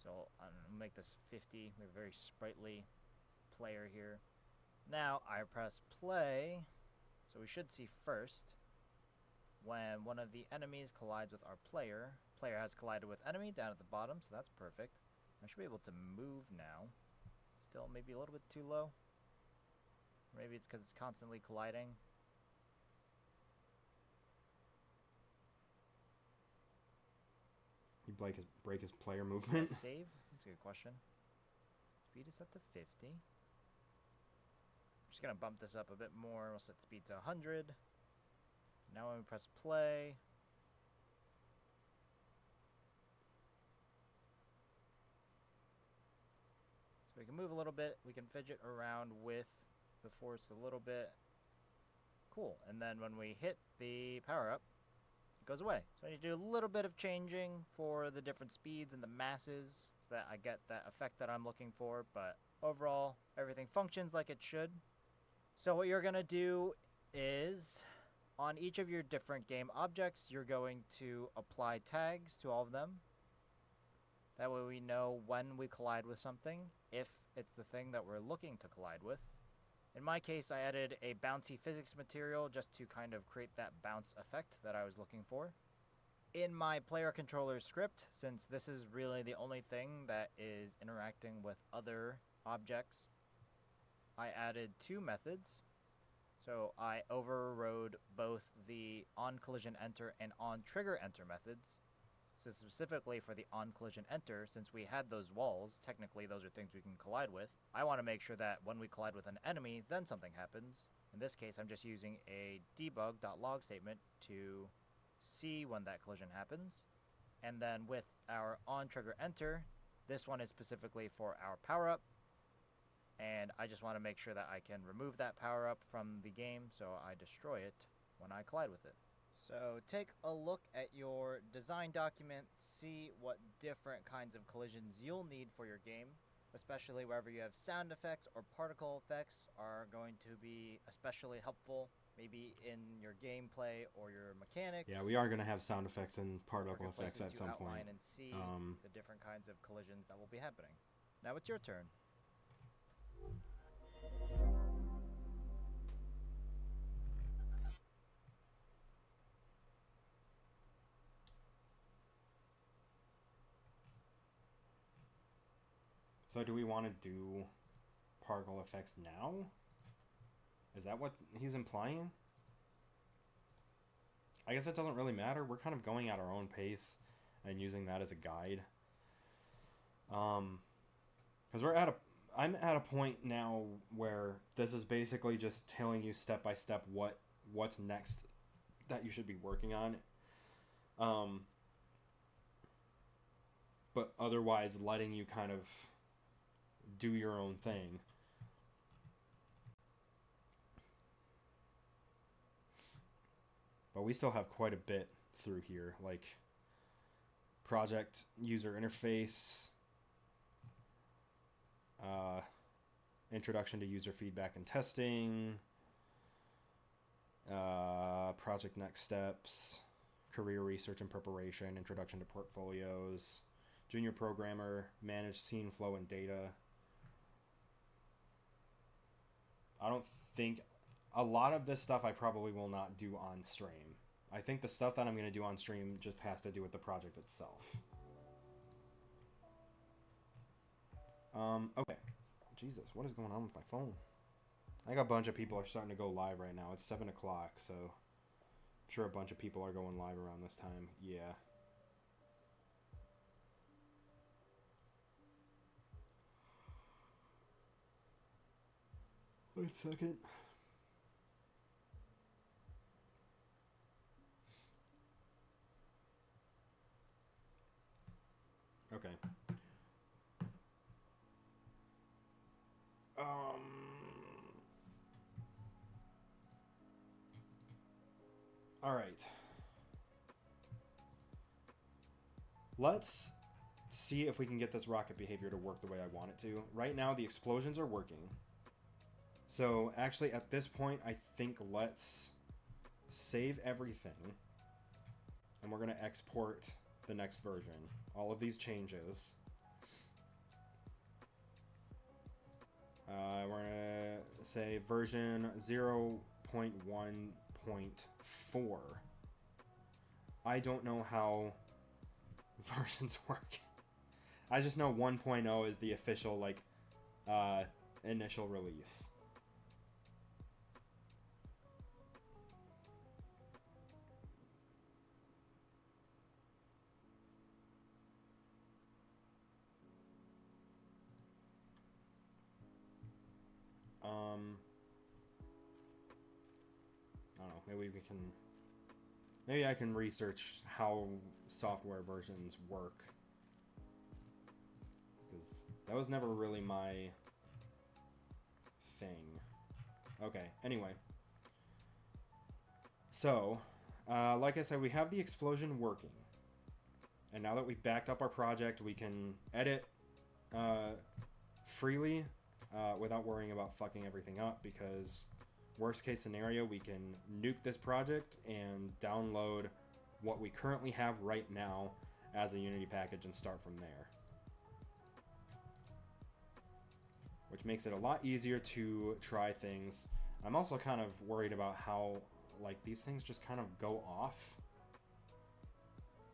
so I'm gonna make this 50. We have a very sprightly player here. Now I press play, so we should see first when one of the enemies collides with our player. Player has collided with enemy down at the bottom, so that's perfect. I should be able to move now. Still maybe a little bit too low. Maybe it's because it's constantly colliding. You break his player movement. Save? That's a good question. Speed is set to 50. I'm just going to bump this up a bit more. We'll set speed to 100. Now when we press play, so we can move a little bit. We can fidget around with the force a little bit. Cool. And then when we hit the power up, it goes away. So I need to do a little bit of changing for the different speeds and the masses so that I get that effect that I'm looking for. But overall, everything functions like it should. So what you're going to do is, on each of your different game objects, you're going to apply tags to all of them. That way we know when we collide with something, if it's the thing that we're looking to collide with. In my case, I added a bouncy physics material just to kind of create that bounce effect that I was looking for. In my player controller script, since this is really the only thing that is interacting with other objects, I added two methods. So I overrode both the on collision enter and on trigger enter methods. So specifically for the on collision enter, since we had those walls, technically those are things we can collide with. I want to make sure that when we collide with an enemy, then something happens. In this case, I'm just using a debug.log statement to see when that collision happens. And then with our on trigger enter, this one is specifically for our power up. And I just want to make sure that I can remove that power up from the game, so I destroy it when I collide with it. So take a look at your design document, see what different kinds of collisions you'll need for your game, especially wherever you have sound effects or particle effects are going to be especially helpful, maybe in your gameplay or your mechanics. Yeah, we are going to have sound effects and particle effects at some point. And see the different kinds of collisions that will be happening. Now it's your turn. So do we want to do particle effects now? Is that what he's implying? I guess it doesn't really matter. We're kind of going at our own pace and using that as a guide. Because I'm at a point now where this is basically just telling you step by step what's next that you should be working on. Um, but otherwise letting you kind of do your own thing. But we still have quite a bit through here, like project user interface, introduction to user feedback and testing, project next steps, career research and preparation, introduction to portfolios, junior programmer, manage scene flow and data. I don't think a lot of this stuff I probably will not do on stream. I think the stuff that I'm going to do on stream just has to do with the project itself. Okay. Jesus, what is going on with my phone? I think a bunch of people are starting to go live right now. It's 7 o'clock, so I'm sure a bunch of people are going live around this time. Yeah. Wait a second. Okay. All right. Let's see if we can get this rocket behavior to work the way I want it to. Right now, the explosions are working. So, actually, at this point, I think let's save everything. And we're going to export the next version. All of these changes. We're going to say version 0.1.4. I don't know how versions work. I just know 1.0 is the official, like, initial release. I don't know, maybe I can research how software versions work. Because that was never really my thing. Okay, anyway. So, like I said, we have the explosion working. And now that we've backed up our project, we can edit freely without worrying about fucking everything up, because worst case scenario, we can nuke this project and download what we currently have right now as a Unity package and start from there. Which makes it a lot easier to try things. I'm also kind of worried about how, like, these things just kind of go off.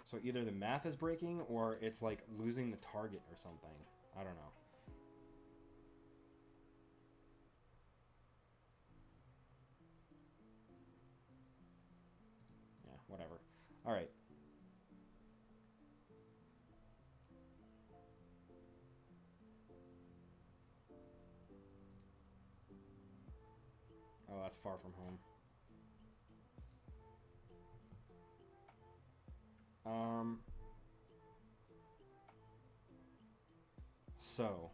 So either the math is breaking or it's like losing the target or something. I don't know. Yeah, whatever. All right. Oh, that's far from home. So,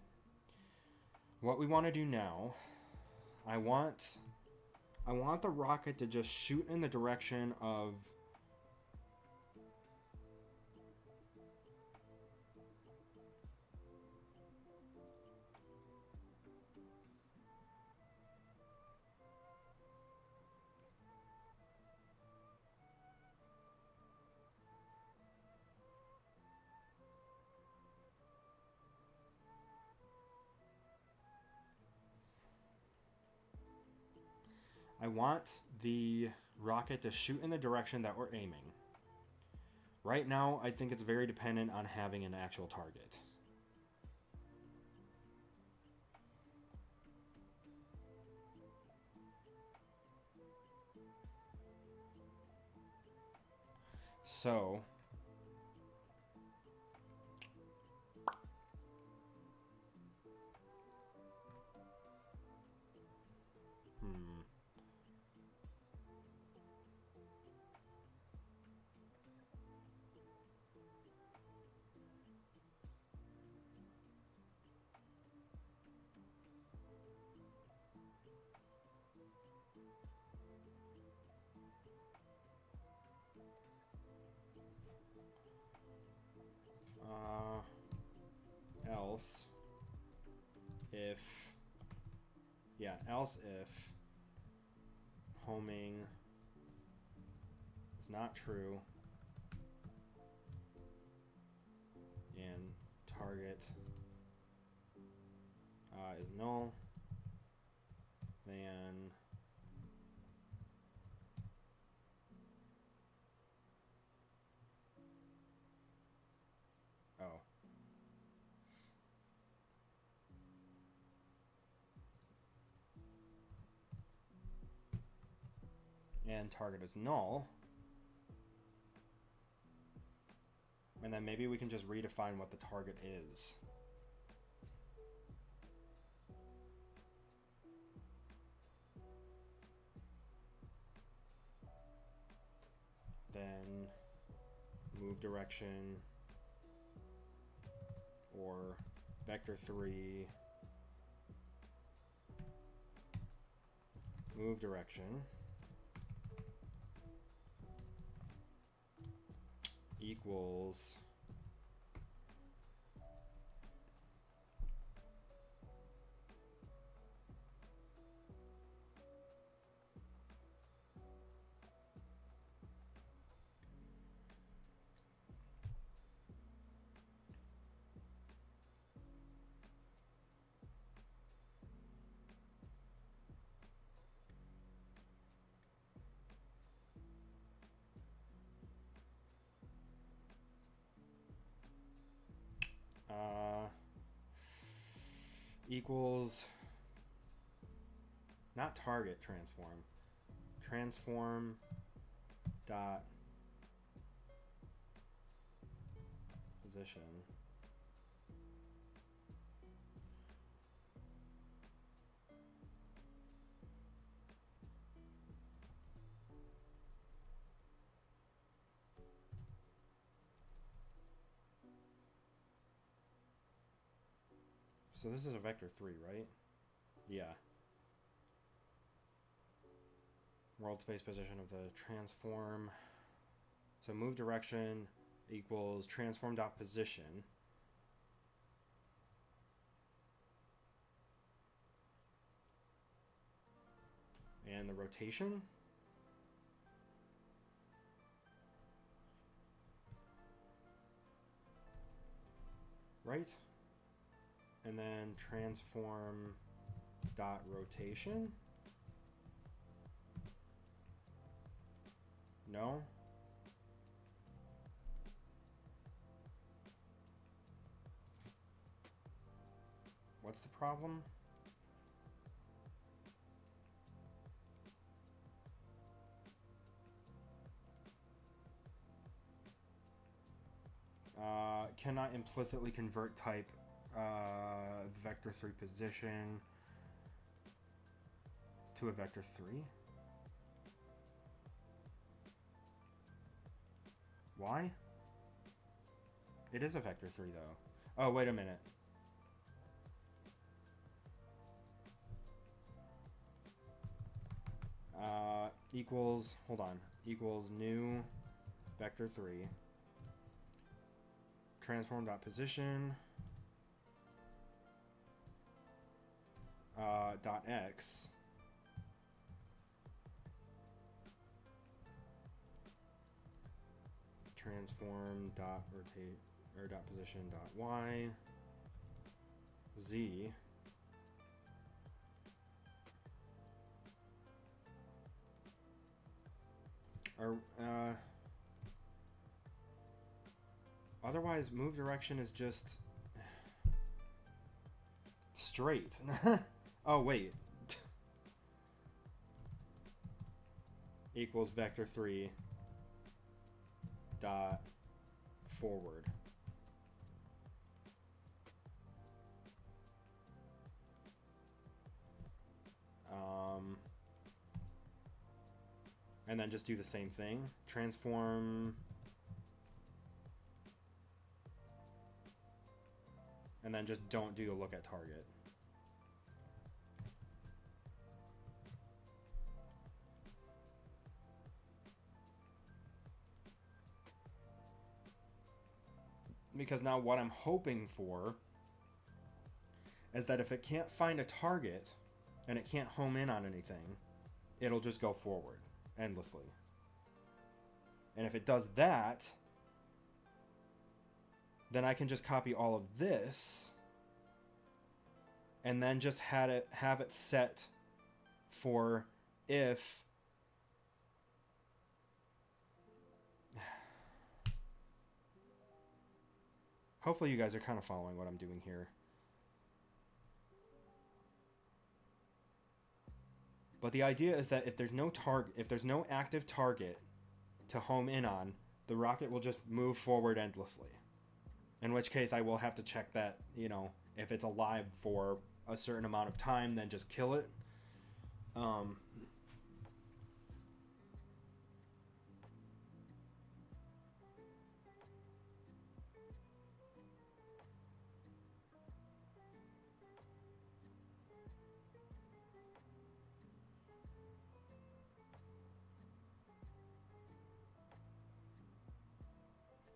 what we want to do now, I want the rocket to just shoot in the direction of I want the rocket to shoot in the direction that we're aiming. Right now, I think it's very dependent on having an actual target. So, else if homing is not true and target is null, then and target is null, and then maybe we can just redefine what the target is. Then move direction or vector 3 move direction equals equals not target transform dot position So this is a vector 3, right? Yeah. World space position of the transform. So move direction equals transform dot position. And the rotation. Right? And then transform dot rotation. No? What's the problem? Cannot implicitly convert type vector 3 position to a vector 3. Why? It is a vector 3 though. Oh, wait a minute. Equals, hold on, equals new vector 3 transform dot position dot x transform dot rotate or dot position dot y z or otherwise move direction is just straight. Oh wait. Equals vector 3 dot forward. And then just do the same thing. Transform. And then just don't do the look at target. Because now what I'm hoping for is that if it can't find a target and it can't home in on anything, it'll just go forward endlessly. And if it does that, then I can just copy all of this and then just have it set for if hopefully you guys are kind of following what I'm doing here. But the idea is that if there's no active target to home in on, the rocket will just move forward endlessly. In which case I will have to check that, you know, if it's alive for a certain amount of time, then just kill it.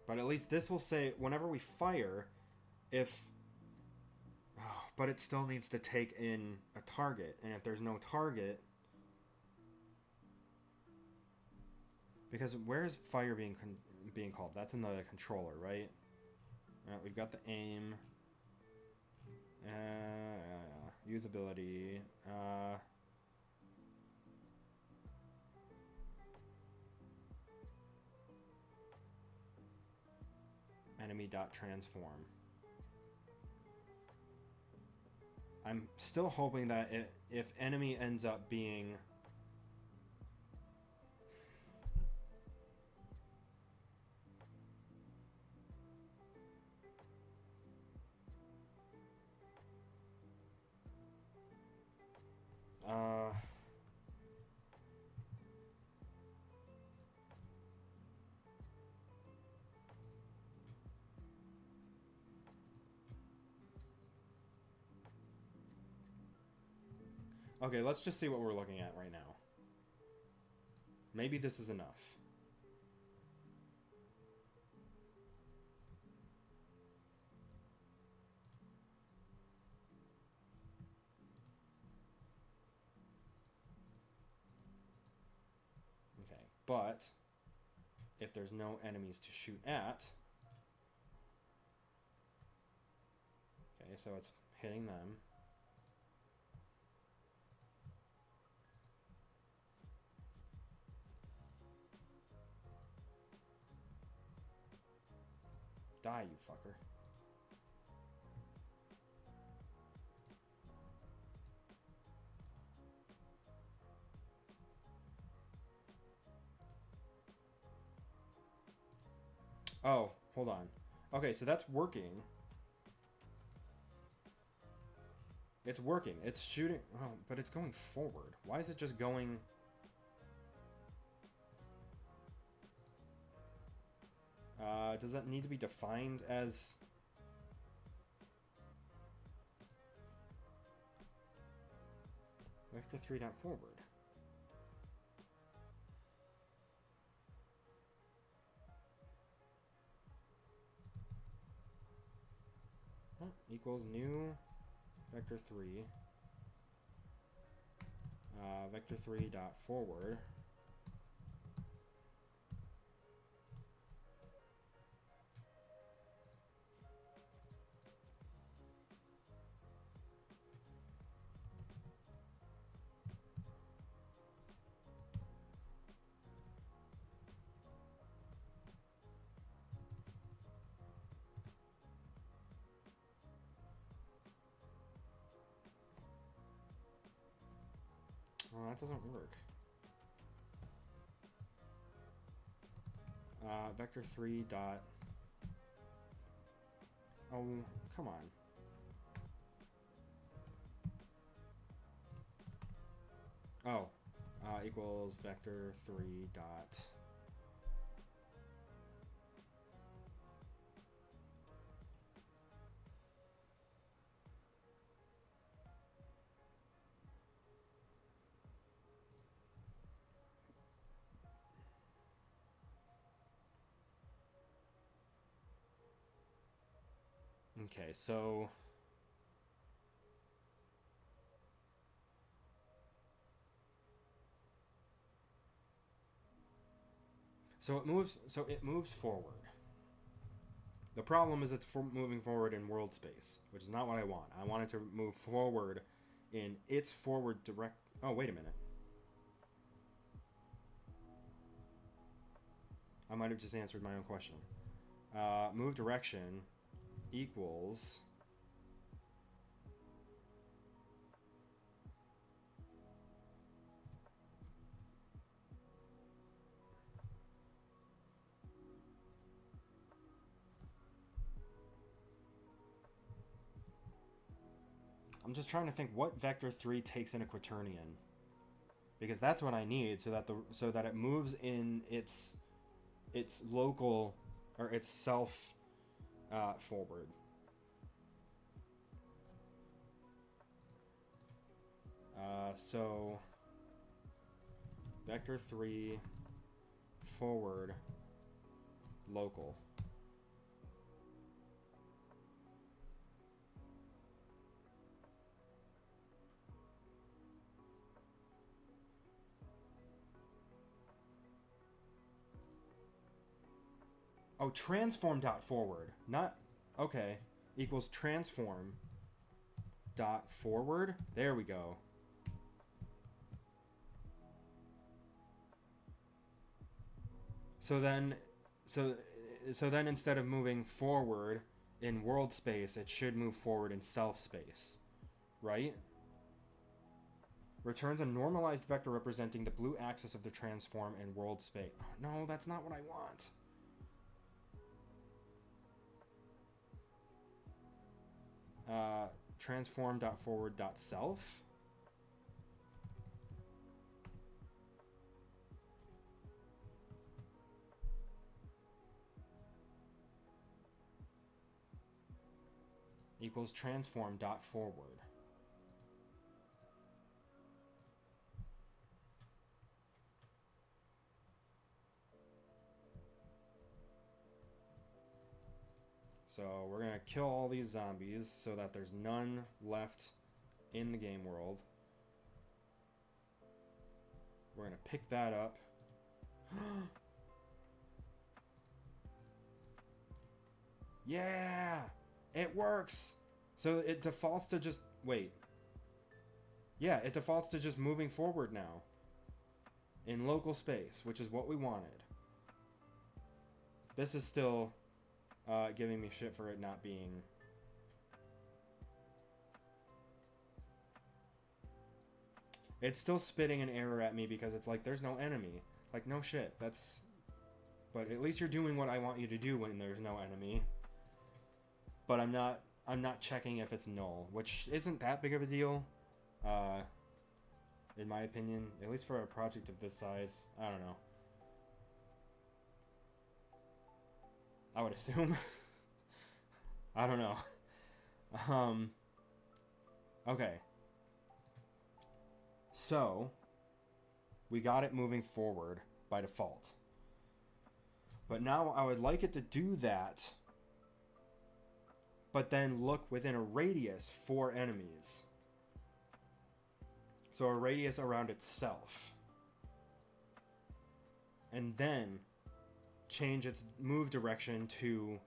But at least this will say whenever we fire, if... Oh, but it still needs to take in a target. And if there's no target... Because where is fire being called? That's in the controller, right? We've got the aim. Usability. Enemy.transform. I'm still hoping that if enemy ends up being... Okay, let's just see what we're looking at right now. Maybe this is enough. Okay, but if there's no enemies to shoot at... Okay, so it's hitting them. Die, you fucker. Oh, hold on. Okay, so that's working. It's working. It's shooting. Oh, but it's going forward. Why is it just going... does that need to be defined as... Vector 3 dot forward. Equals new vector 3. Vector 3 dot forward. Well, that doesn't work. Vector 3 dot... Oh, come on. Oh, equals vector 3 dot... Okay, so So it moves forward. The problem is it's moving forward in world space, which is not what I want. I want it to move forward in its forward direct... Oh, wait a minute. I might have just answered my own question. Move direction equals... I'm just trying to think what vector 3 takes in a quaternion, because that's what I need so that it moves in its local or its self forward. So vector 3 forward local. Oh, transform dot forward, not okay. Equals transform dot forward. There we go. So then instead of moving forward in world space, it should move forward in self space, right? Returns a normalized vector representing the blue axis of the transform in world space. Oh, no, that's not what I want. Transform.forward.self. Equals transform.forward. So we're going to kill all these zombies so that there's none left in the game world. We're going to pick that up. Yeah! It works! So it defaults to just... Wait. Yeah, it defaults to just moving forward now. In local space, which is what we wanted. This is still... giving me shit for it not being... It's still spitting an error at me because it's like, there's no enemy. Like, no shit, that's... But at least you're doing what I want you to do when there's no enemy. But I'm not checking if it's null, which isn't that big of a deal. In my opinion, at least for a project of this size. I don't know. I would assume. I don't know. Okay. So, we got it moving forward by default. But now I would like it to do that, but then look within a radius for enemies. So a radius around itself. And then change its move direction to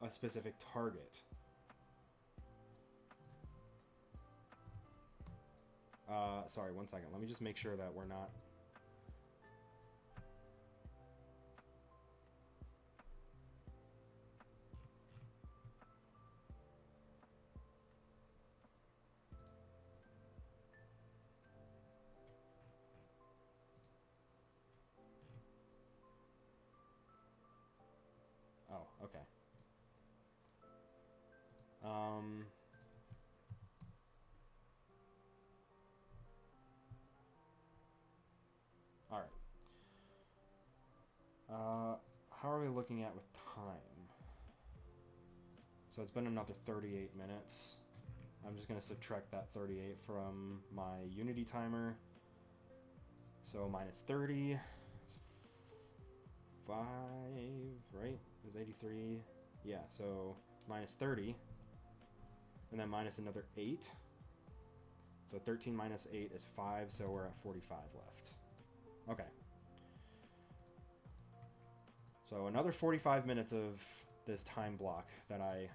a specific target. Sorry, one second. Let me just make sure that we're not... Oh, okay. All right. How are we looking at with time? So it's been another 38 minutes. I'm just gonna subtract that 38 from my Unity timer. So minus 30 is 5, right? Is 83? Yeah, so minus 30. And then minus another 8. So 13 minus 8 is 5, so we're at 45 left. Okay. So another 45 minutes of this time block that I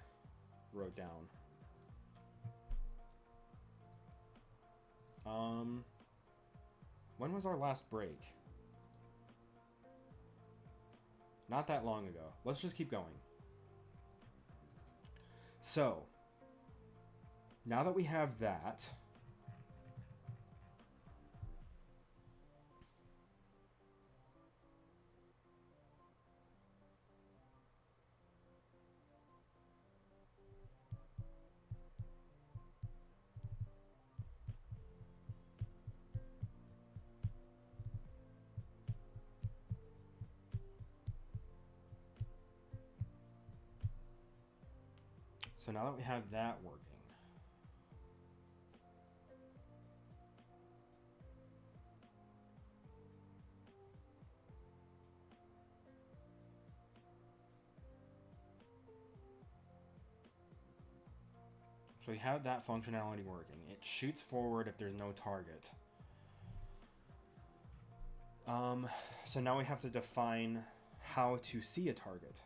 wrote down. When was our last break? Not that long ago. Let's just keep going. So, now that we have that, so now that we have that working, so we have that functionality working. It shoots forward if there's no target. So now we have to define how to see a target.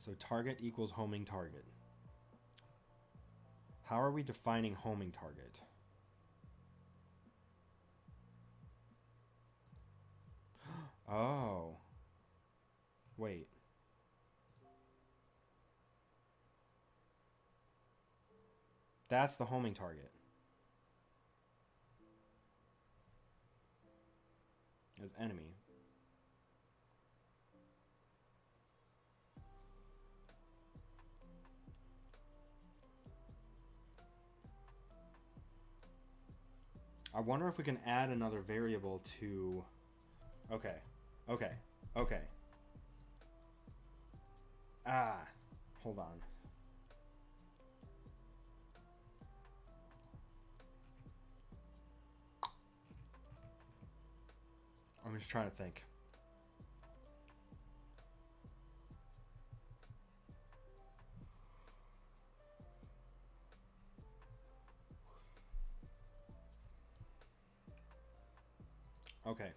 So target equals homing target. How are we defining homing target? Oh. Wait. That's the homing target. As enemy. I wonder if we can add another variable to... Okay. Hold on. I'm just trying to think. Okay.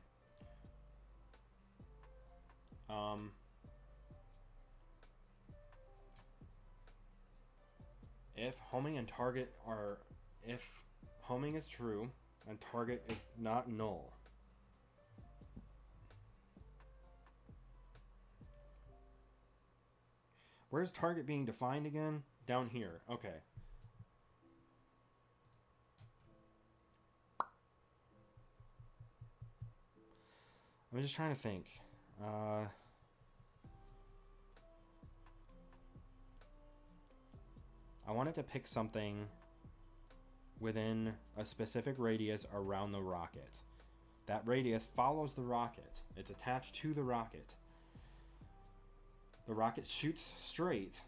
If homing and target are... If homing is true and target is not null, where's target being defined again? Down here. Okay. I'm just trying to think. I wanted to pick something within a specific radius around the rocket. That radius follows the rocket. It's attached to the rocket. The rocket shoots straight.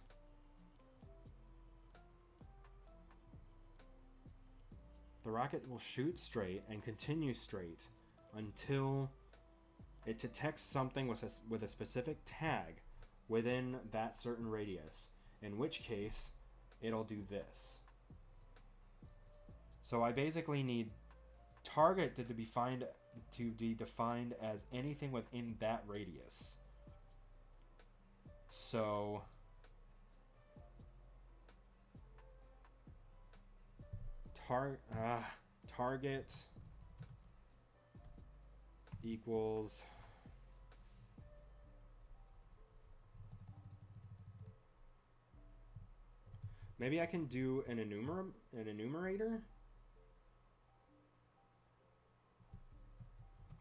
The rocket will shoot straight and continue straight until it detects something with a specific tag within that certain radius, in which case it'll do this. So I basically need target to be defined as anything within that radius. So target equals maybe I can do an enumerator.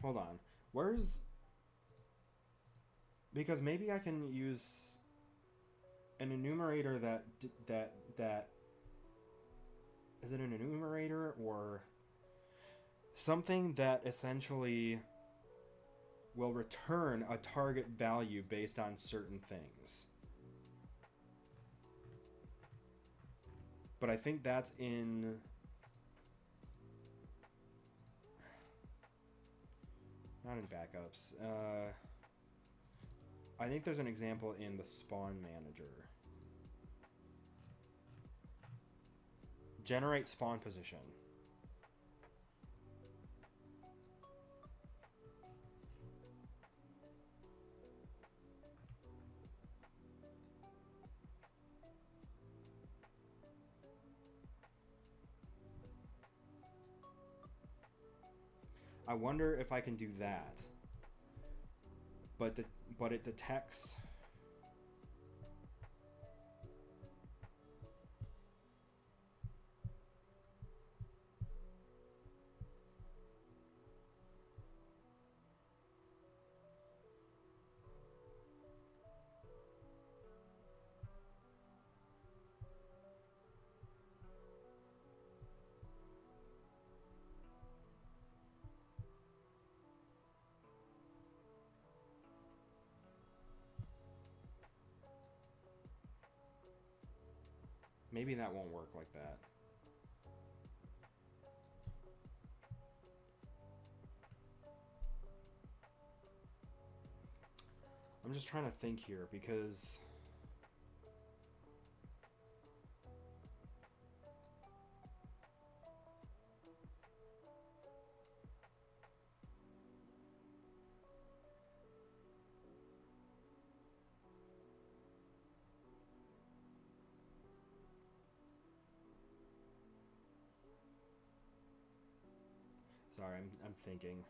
Hold on. Because maybe I can use an enumerator that is it an enumerator or something that essentially will return a target value based on certain things. but I think that's in... Not in backups. I think there's an example in the spawn manager. Generate spawn position. I wonder if I can do that. But it detects... Maybe that won't work like that. I'm just trying to think here because... Sorry, I'm thinking.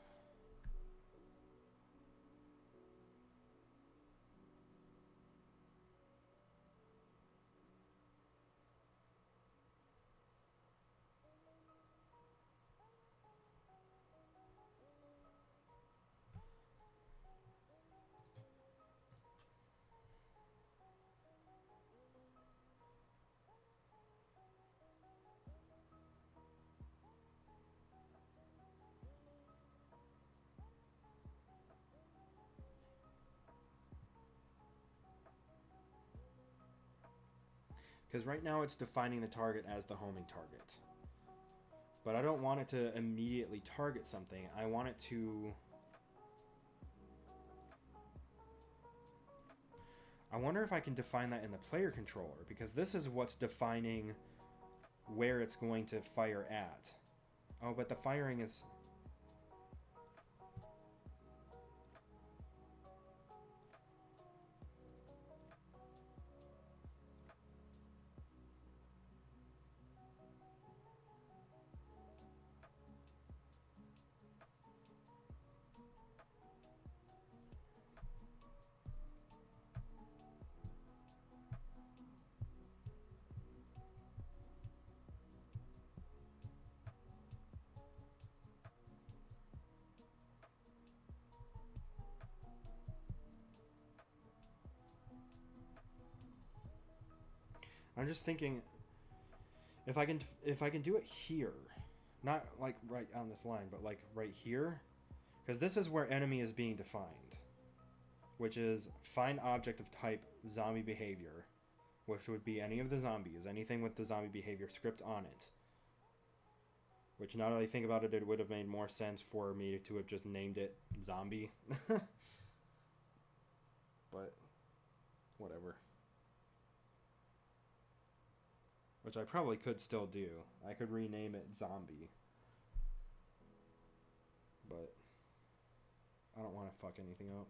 Because right now it's defining the target as the homing target. But I don't want it to immediately target something. I want it to... I wonder if I can define that in the player controller, because this is what's defining where it's going to fire at. Oh, but the firing is... I'm just thinking, if I can do it here, not like right on this line, but like right here, because this is where enemy is being defined, which is find object of type zombie behavior, which would be any of the zombies, anything with the zombie behavior script on it. Which now that I think about it, it would have made more sense for me to have just named it zombie. But whatever. Which I probably could still do. I could rename it zombie. But I don't want to fuck anything up.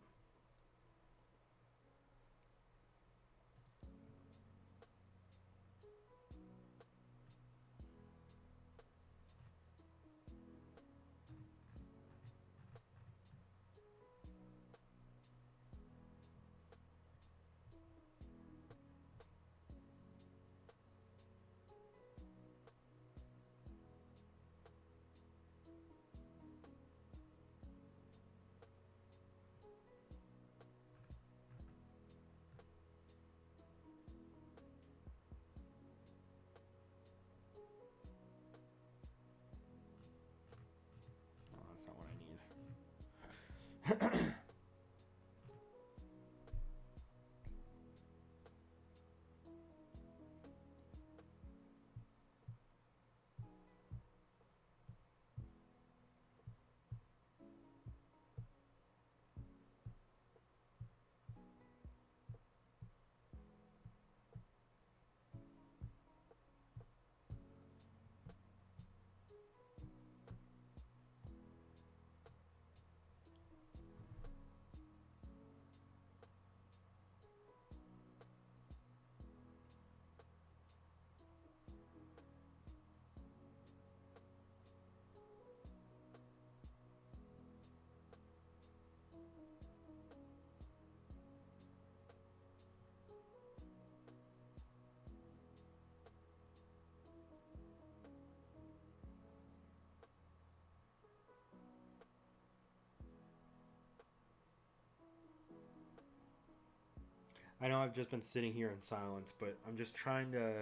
I know I've just been sitting here in silence, but I'm just trying to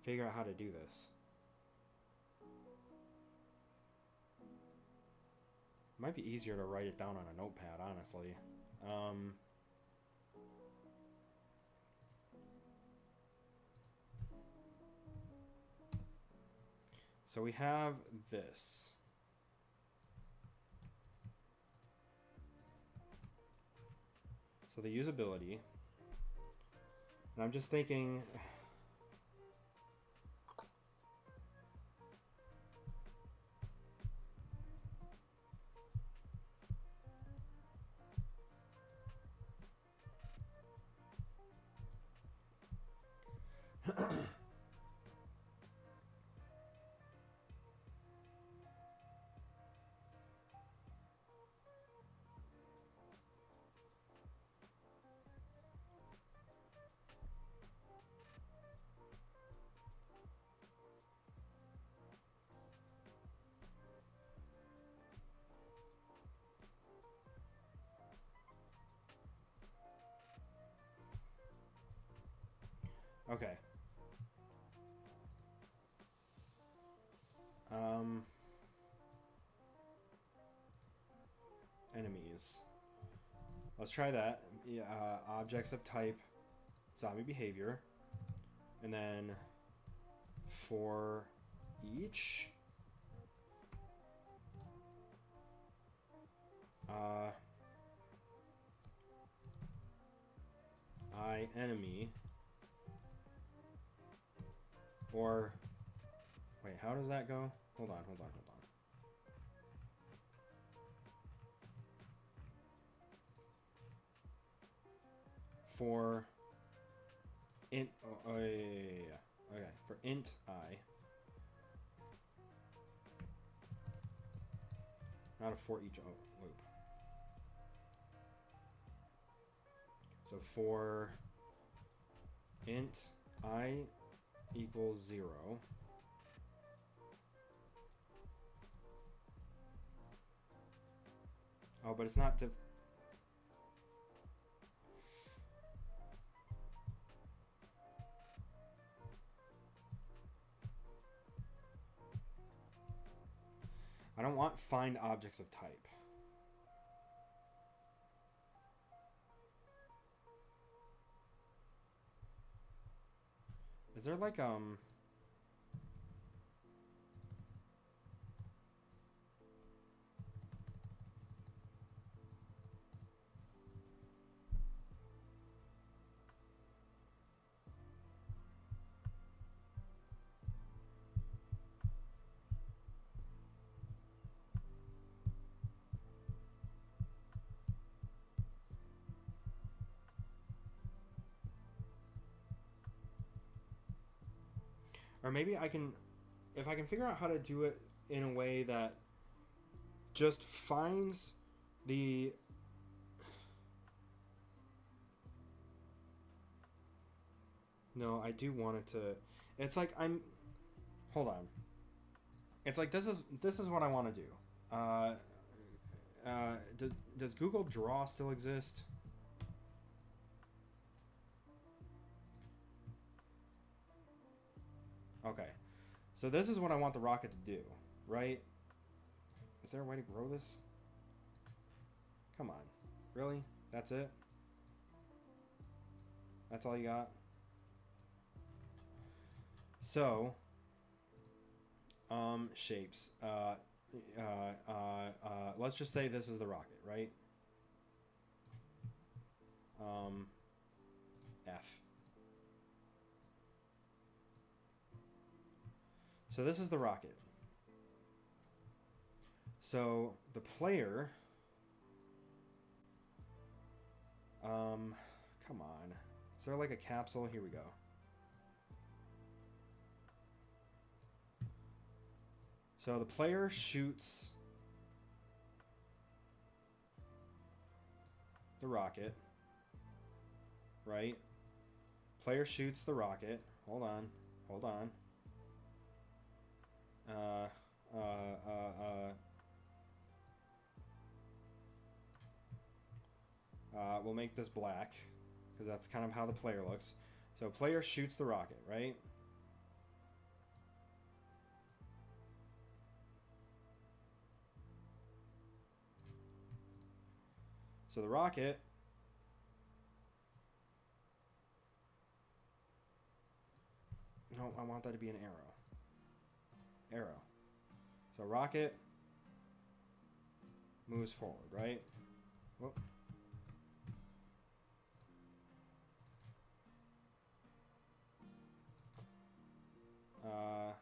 figure out how to do this. Might be easier to write it down on a notepad, honestly. So we have this. So the usability. And I'm just thinking... Okay. Enemies. Let's try that. Objects of type zombie behavior. And then for each enemy, or wait, how does that go? Hold on. For int, okay, for int I, not a for each loop. So for int I equals 0, oh, but it's not I don't want find objects of type. Is there like or maybe I can, if I can figure out how to do it in a way that just finds the... No, I do want it to... It's like I'm... Hold on. It's like this is what I want to do. Does Google Draw still exist? Okay. So this is what I want the rocket to do, right? Is there a way to grow this? Come on. Really? That's it? That's all you got? So, shapes. Let's just say this is the rocket, right? F. So this is the rocket. So the player, come on. Is there like a capsule? Here we go. So the player shoots the rocket, right? Player shoots the rocket. Hold on. We'll make this black, because that's kind of how the player looks. So player shoots the rocket, right? So the rocket no, I want that to be an arrow. Arrow. So rocket moves forward, right? Whoop.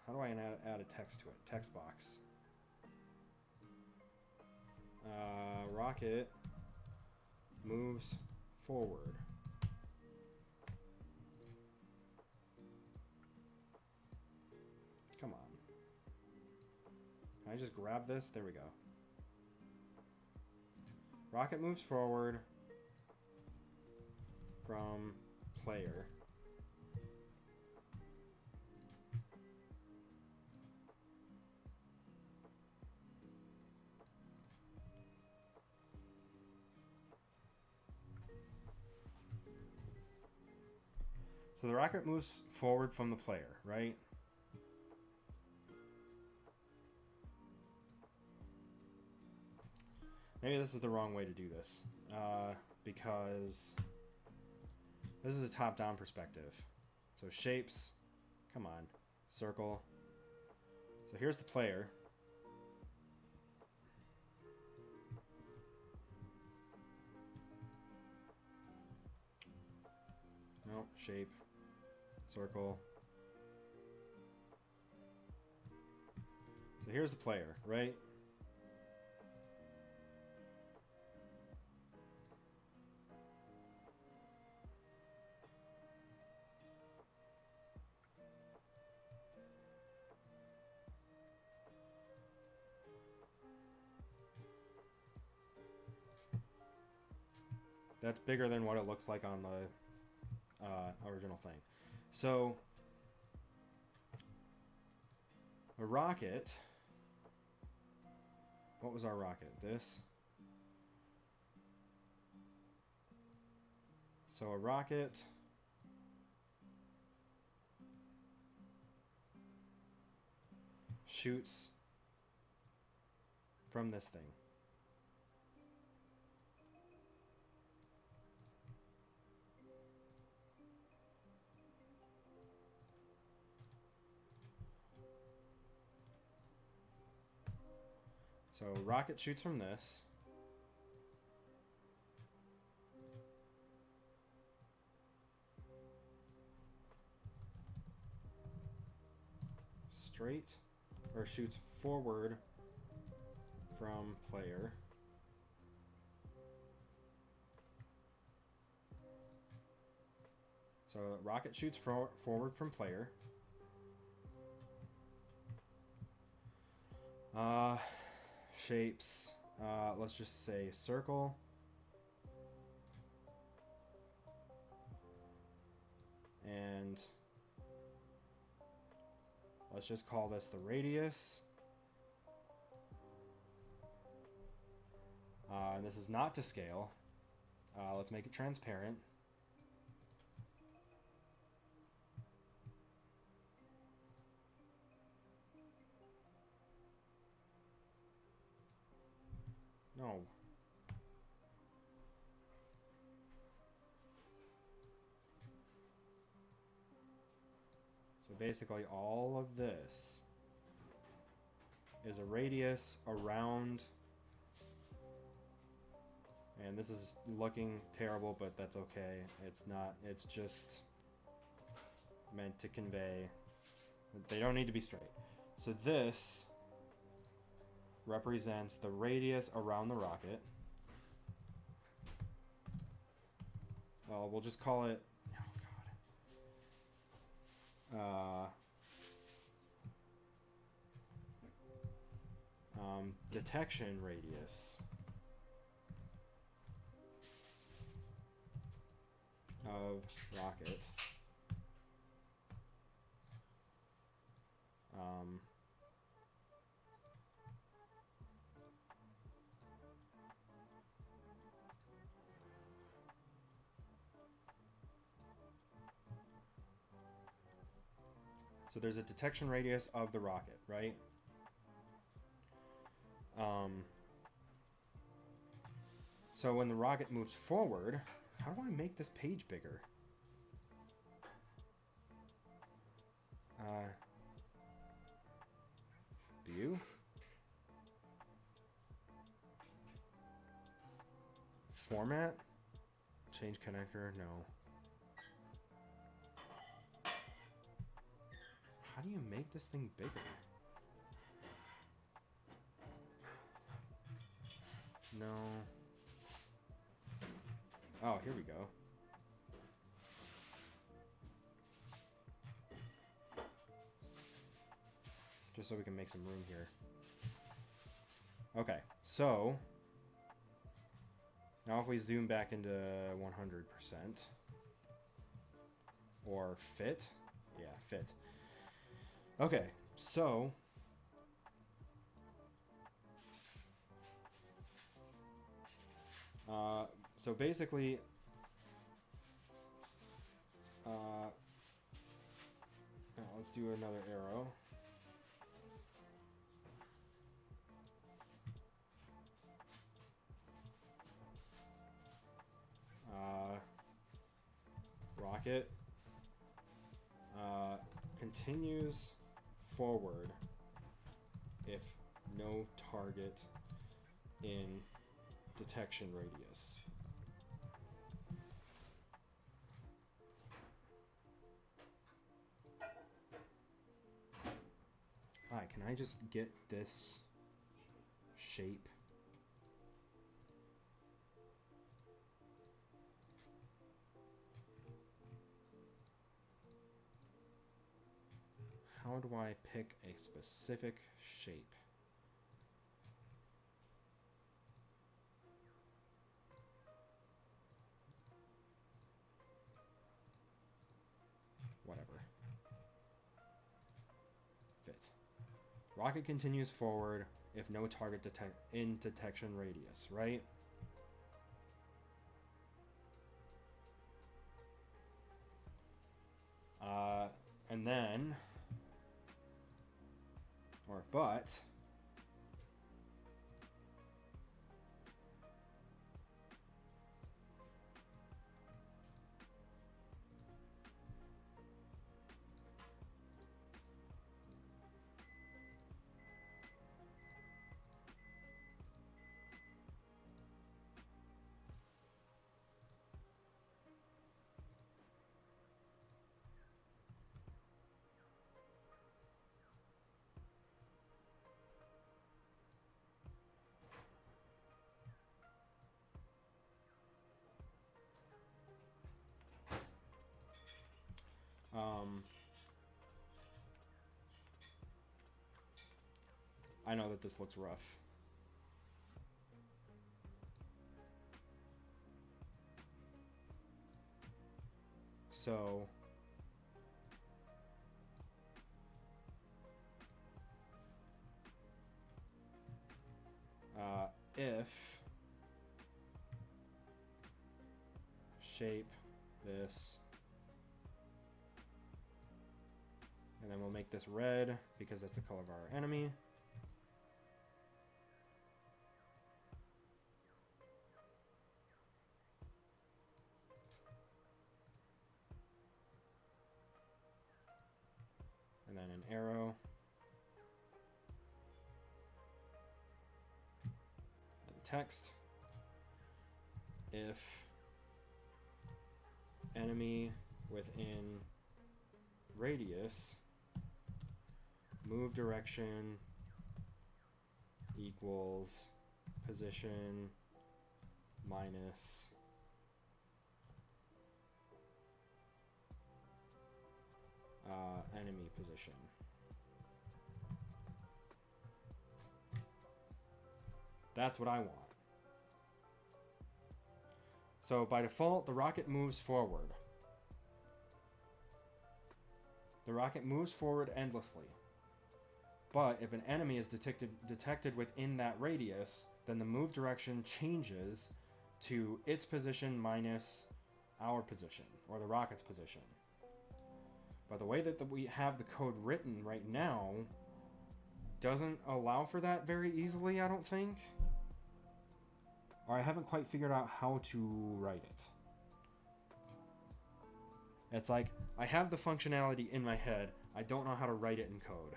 How do I add a text to it? Text box. Rocket moves forward. Come on. Can I just grab this? There we go. Rocket moves forward from player. So the rocket moves forward from the player, right? Maybe this is the wrong way to do this, because this is a top-down perspective. So shapes, come on, circle. So here's the player. No, shape, circle. So here's the player, right? That's bigger than what it looks like on the original thing. So a rocket, what was our rocket? This. So a rocket shoots from this thing. So rocket shoots from this. Straight, or shoots forward from player. So rocket shoots forward from player. Shapes. Let's just say circle. And let's just call this the radius. And this is not to scale. Let's make it transparent. No. So basically all of this is a radius around, and this is looking terrible, but that's okay. It's not, it's just meant to convey that they don't need to be straight. So this represents the radius around the rocket. Well, we'll just call it, oh god, detection radius of rocket. So there's a detection radius of the rocket, right? So when the rocket moves forward, how do I make this page bigger? View? Format? Change connector? No. How do you make this thing bigger? No. Oh, here we go. Just so we can make some room here. Okay, so now if we zoom back into 100% or fit, yeah, fit. Okay, so basically, let's do another arrow. Rocket continues forward if no target in detection radius. Hi, can I just get this shape? How do I pick a specific shape? Whatever. Fit. Rocket continues forward if no target in detection radius, right? And then, but, I know that this looks rough. So if shape this, and then we'll make this red because that's the color of our enemy. And then an arrow. And text. If enemy within radius move direction equals position minus enemy position. That's what I want. So by default, the rocket moves forward. The rocket moves forward endlessly. But if an enemy is detected within that radius, then the move direction changes to its position minus our position, or the rocket's position. But the way that we have the code written right now doesn't allow for that very easily, I don't think. Or I haven't quite figured out how to write it. It's like, I have the functionality in my head, I don't know how to write it in code.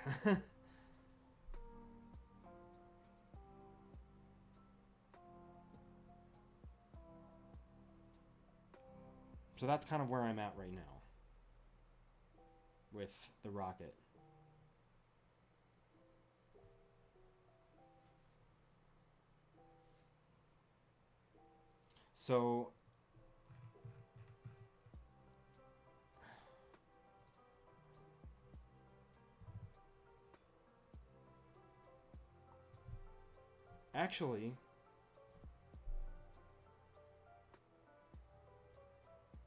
So that's kind of where I'm at right now with the rocket. So actually,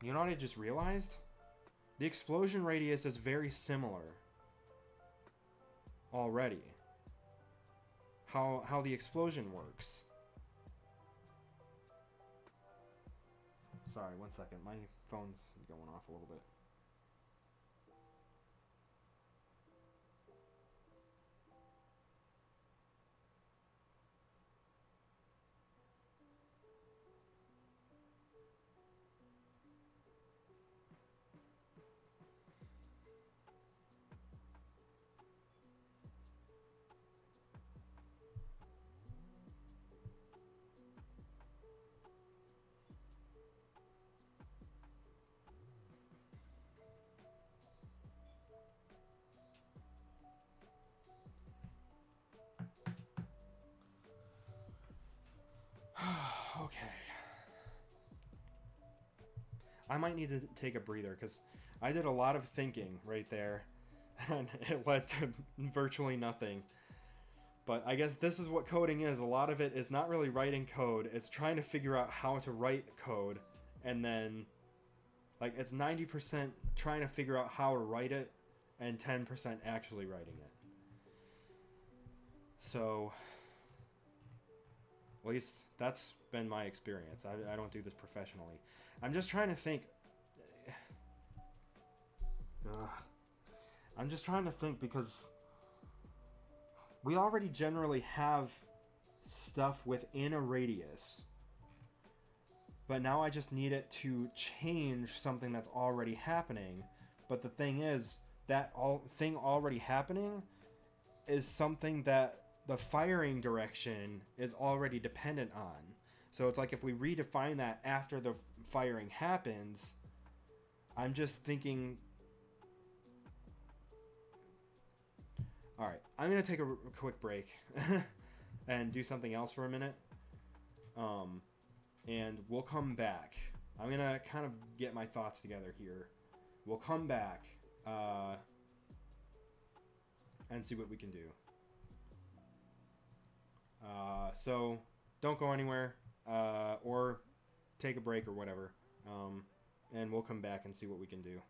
you know what I just realized? The explosion radius is very similar already. How the explosion works. Sorry, one second. My phone's going off a little bit. Okay. I might need to take a breather because I did a lot of thinking right there and it led to virtually nothing. But I guess this is what coding is. A lot of it is not really writing code. It's trying to figure out how to write code. And then, like, it's 90% trying to figure out how to write it and 10% actually writing it. So, at least that's been my experience. I don't do this professionally. I'm just trying to think. I'm just trying to think because we already generally have stuff within a radius. But now I just need it to change something that's already happening. But the thing is, that thing already happening is something that the firing direction is already dependent on. So it's like if we redefine that after the firing happens, I'm just thinking... Alright, I'm going to take a quick break and do something else for a minute. And we'll come back. I'm going to kind of get my thoughts together here. We'll come back and see what we can do. So don't go anywhere or take a break or whatever. And we'll come back and see what we can do.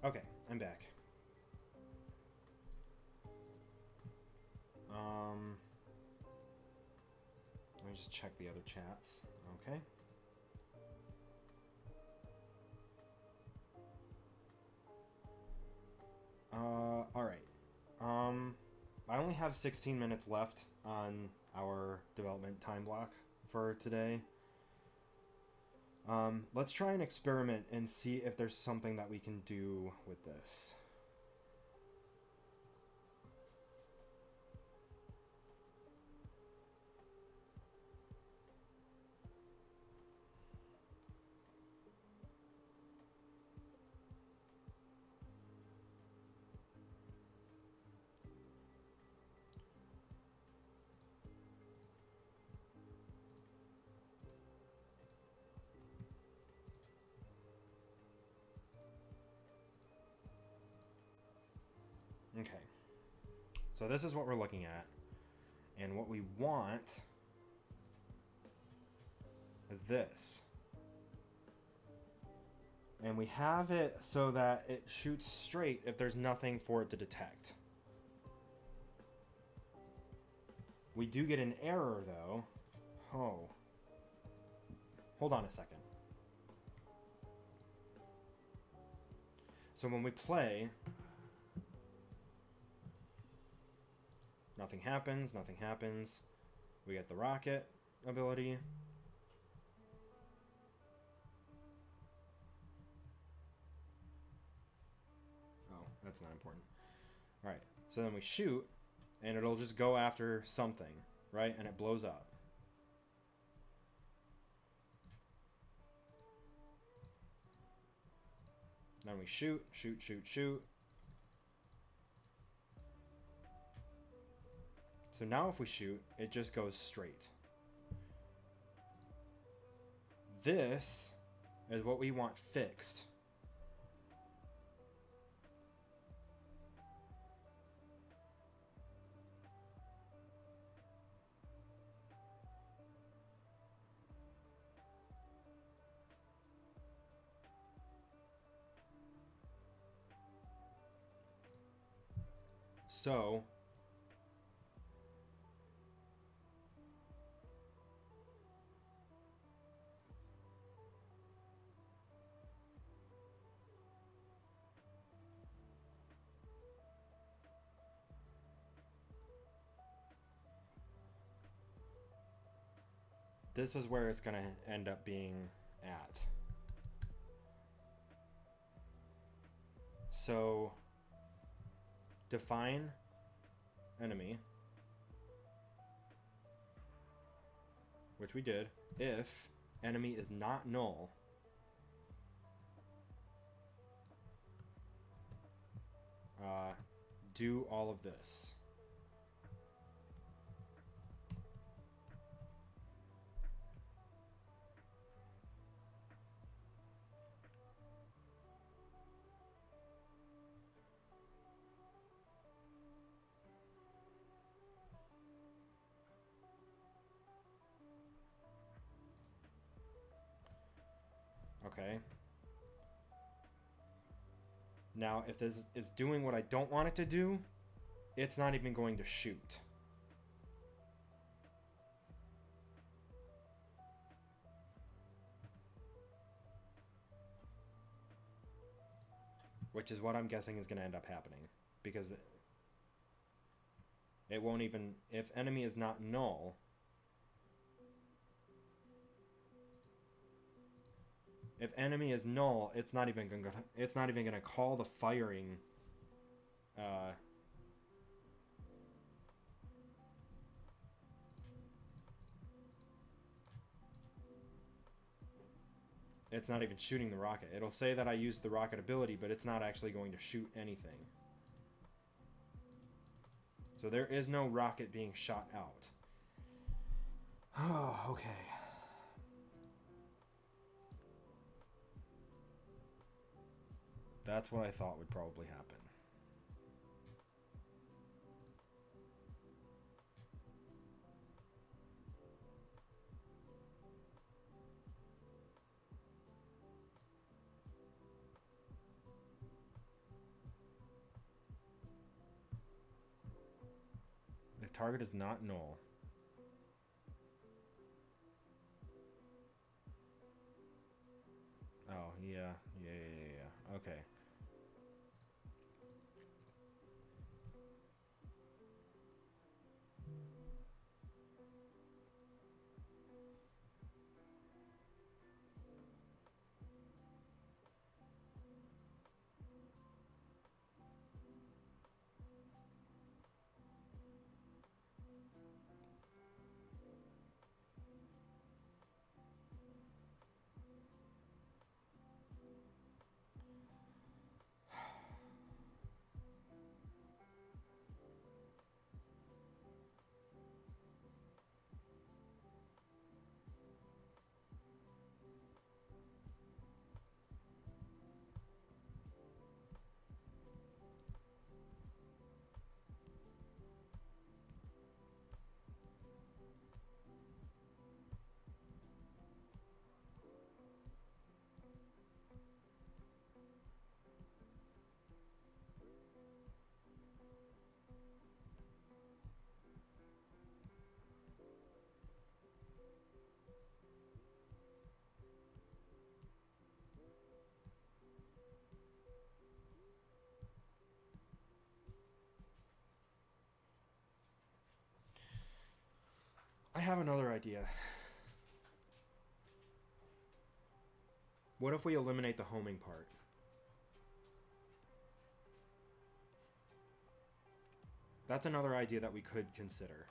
Okay, I'm back. Let me just check the other chats. Okay. Alright. I only have 16 minutes left on our development time block for today. Let's try an experiment and see if there's something that we can do with this. Okay. So this is what we're looking at. And what we want is this. And we have it so that it shoots straight if there's nothing for it to detect. We do get an error though. Oh. Hold on a second. So when we play, nothing happens, nothing happens. We get the rocket ability. Oh, that's not important. Alright, so then we shoot, and it'll just go after something, right? And it blows up. Then we shoot, shoot, shoot, shoot. So now if we shoot, it just goes straight. This is what we want fixed. So this is where it's going to end up being at. So define enemy, which we did, if enemy is not null. Do all of this. Okay. Now, if this is doing what I don't want it to do, it's not even going to shoot. Which is what I'm guessing is going to end up happening. Because it won't even... If enemy is not null... If enemy is null, it's not even gonna call the firing. It's not even shooting the rocket. It'll say that I used the rocket ability, but it's not actually going to shoot anything. So there is no rocket being shot out. Oh, okay. That's what I thought would probably happen. target is not null. Oh, yeah. Okay. I have another idea. What if we eliminate the homing part? That's another idea that we could consider.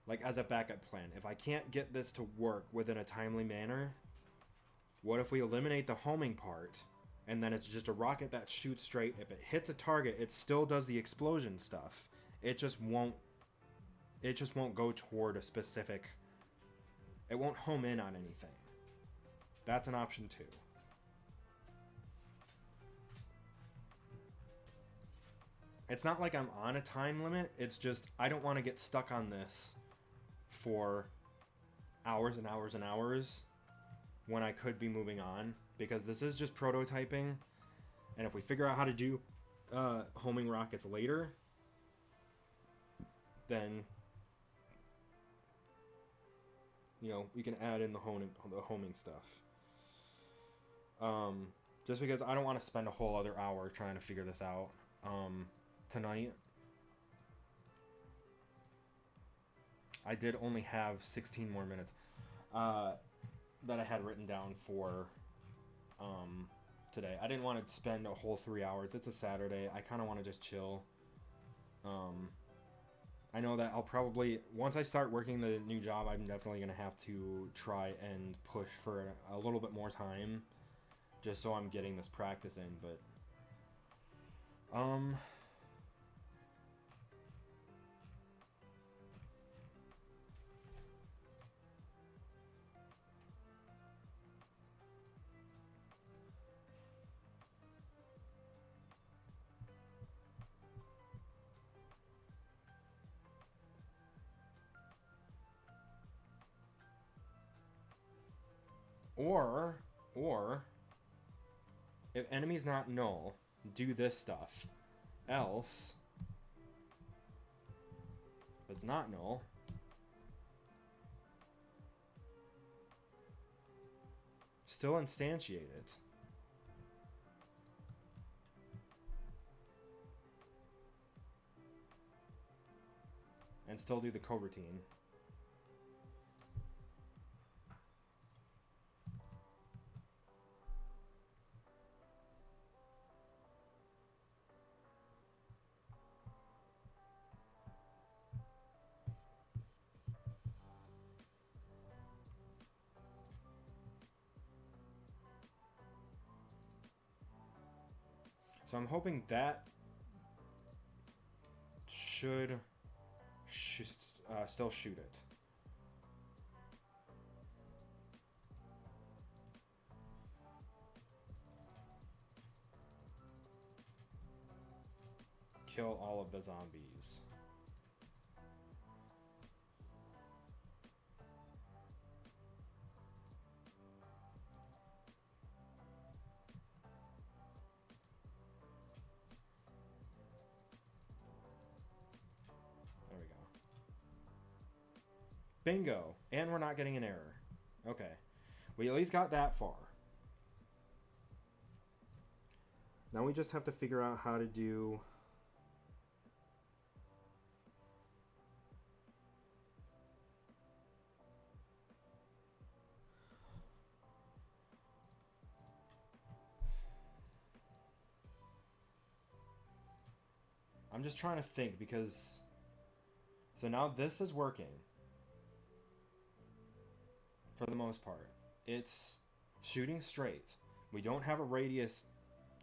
Like, as a backup plan. If I can't get this to work within a timely manner, what if we eliminate the homing part, and then it's just a rocket that shoots straight. If it hits a target, it still does the explosion stuff. It just won't go toward a specific... It won't home in on anything. That's an option too. It's not like I'm on a time limit. It's just I don't want to get stuck on this for hours and hours and hours when I could be moving on, because this is just prototyping, and if we figure out how to do homing rockets later, then we can add in the homing stuff. Just because I don't want to spend a whole other hour trying to figure this out tonight. I did only have 16 more minutes that I had written down for today. I didn't want to spend a whole 3 hours. It's a Saturday. I kind of want to just chill. I know that I'll probably, once I start working the new job, I'm definitely going to have to try and push for a little bit more time, just so I'm getting this practice in, but or if enemy's not null, do this stuff. Else, if it's not null, still instantiate it. And still do the coroutine. So I'm hoping that should still shoot it. Kill all of the zombies. Bingo. And we're not getting an error. Okay. We at least got that far. Now we just have to figure out how to do... I'm just trying to think because... So now this is working. For the most part. It's shooting straight. We don't have a radius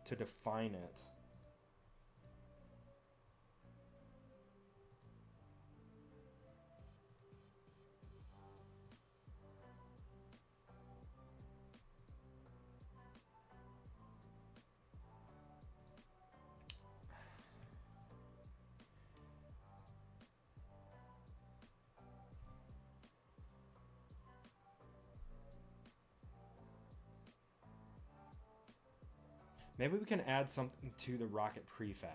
to define it. Maybe we can add something to the rocket prefab.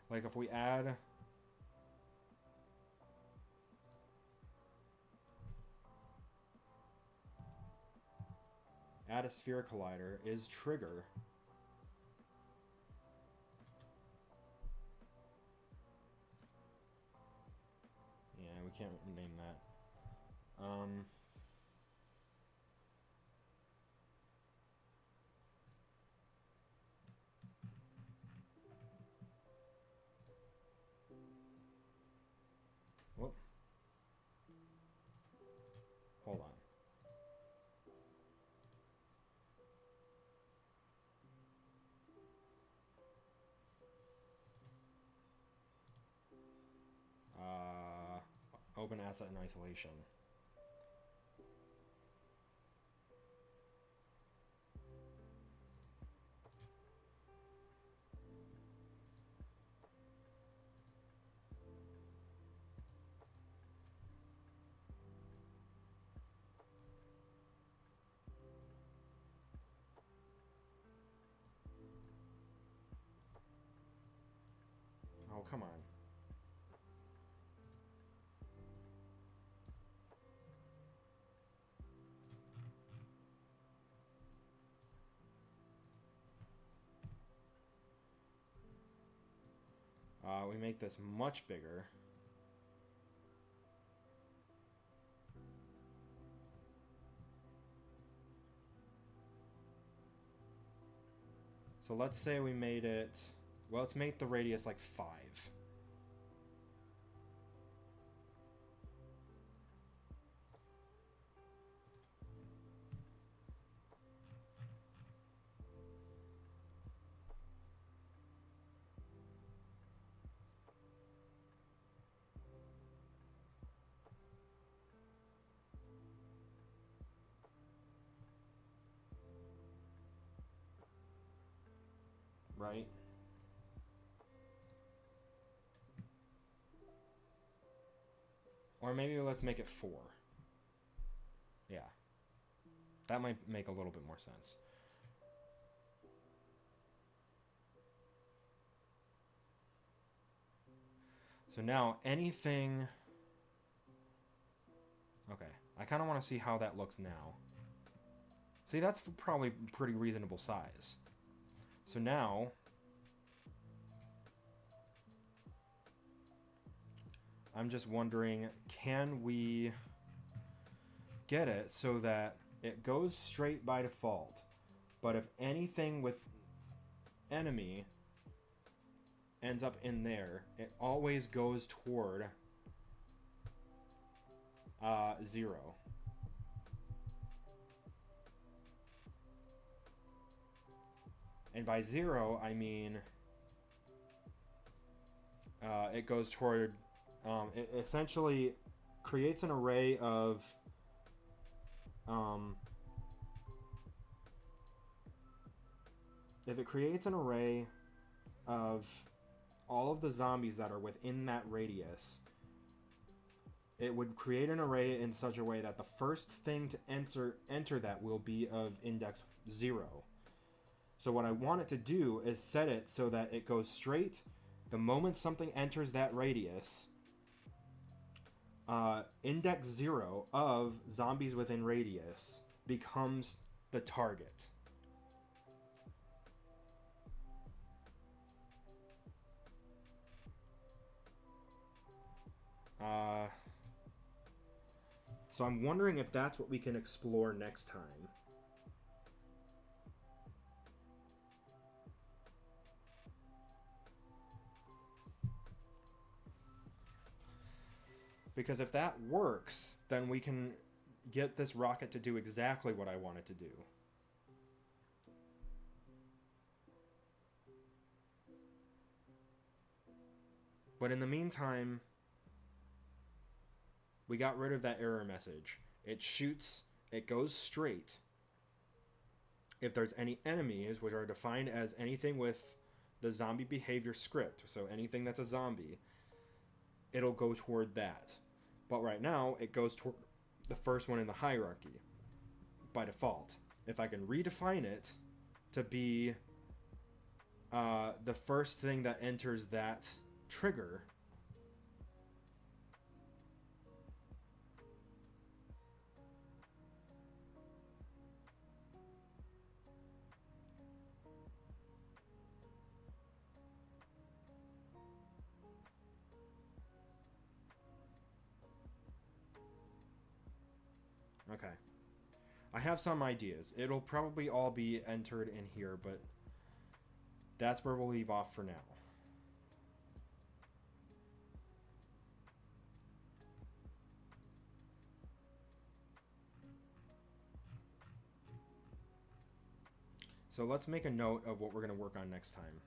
Like if we add... Add a sphere collider is trigger. Yeah, we can't name that. Whoop. Hold on. Open asset in isolation. Oh, come on. We make this much bigger. So let's say we made it... Well, let's make the radius like 5. Right? Or maybe let's make it 4. Yeah. That might make a little bit more sense. So now anything... Okay. I kind of want to see how that looks now. See, that's probably pretty reasonable size. So now... I'm just wondering, can we get it so that it goes straight by default, but if anything with enemy ends up in there, it always goes toward 0. And by 0, I mean it goes toward... it essentially creates an array of if it creates an array of all of the zombies that are within that radius, it would create an array in such a way that the first thing to enter that will be of index 0. So what I want it to do is set it so that it goes straight the moment something enters that radius. Index 0 of zombies within radius becomes the target. So I'm wondering if that's what we can explore next time. Because if that works, then we can get this rocket to do exactly what I want it to do. But in the meantime, we got rid of that error message. It shoots, it goes straight. If there's any enemies, which are defined as anything with the zombie behavior script, so anything that's a zombie, it'll go toward that. But right now, it goes toward the first one in the hierarchy by default. If I can redefine it to be the first thing that enters that trigger, okay. I have some ideas. It'll probably all be entered in here, but that's where we'll leave off for now. So let's make a note of what we're going to work on next time.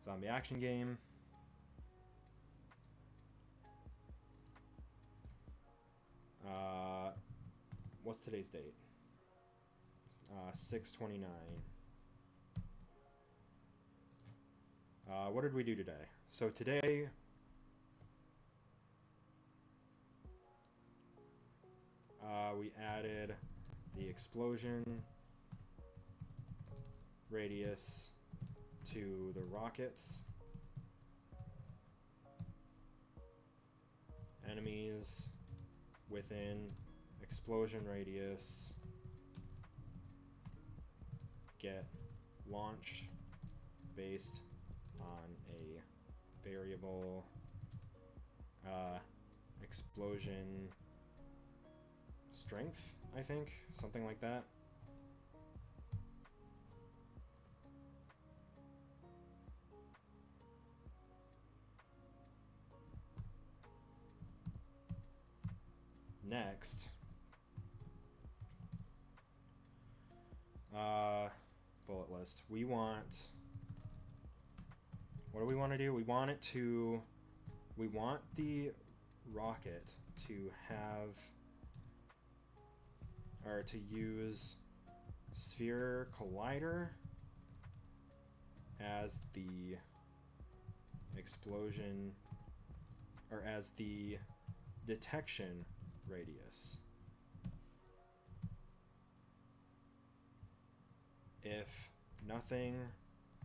Zombie action game. What's today's date? 6/29. What did we do today? So today, we added the explosion radius to the rockets. Enemies within explosion radius get launched based on a variable explosion strength, I think, something like that. Next, bullet list. We want, what do we want to do? We want the rocket to have, or to use sphere collider as the explosion, or as the detection radius. If nothing,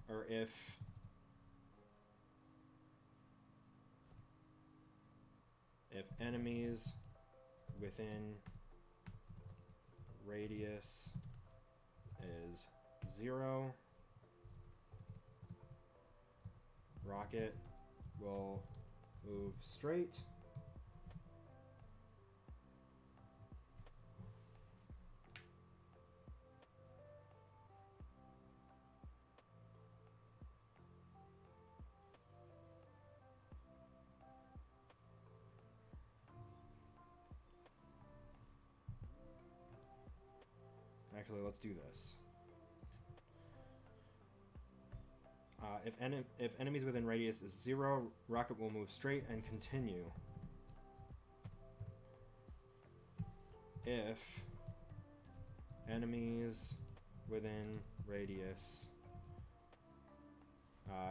or if enemies within radius is 0, rocket will move straight. Actually, let's do this. If enemies within radius is 0, rocket will move straight and continue. If enemies within radius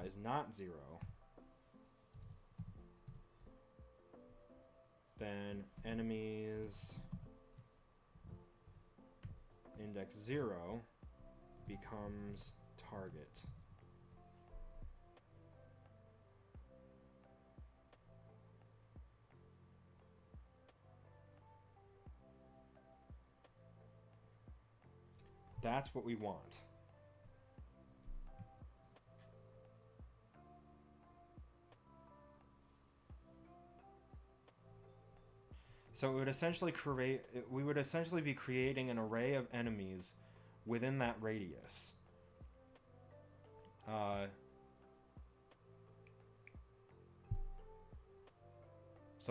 is not 0, then enemies index 0 becomes target. That's what we want. So it would essentially we would essentially be creating an array of enemies within that radius. So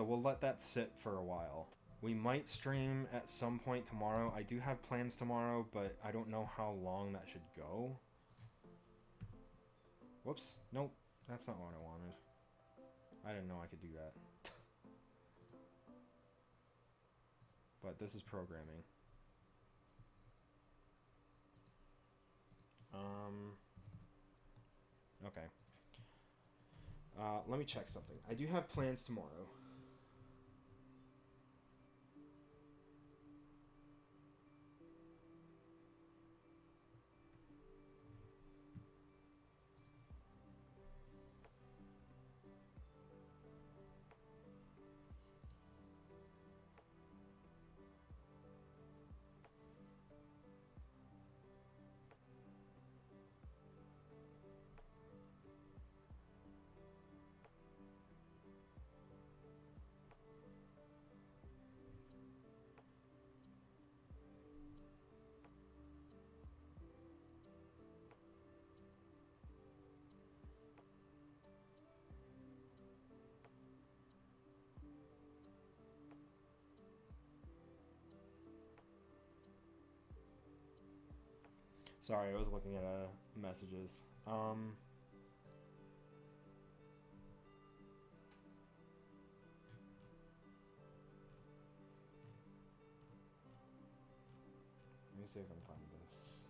we'll let that sit for a while. We might stream at some point tomorrow. I do have plans tomorrow, but I don't know how long that should go. Whoops. Nope. That's not what I wanted. I didn't know I could do that. But this is programming. Okay. Let me check something. I do have plans tomorrow. Sorry, I was looking at messages. Let me see if I can find this.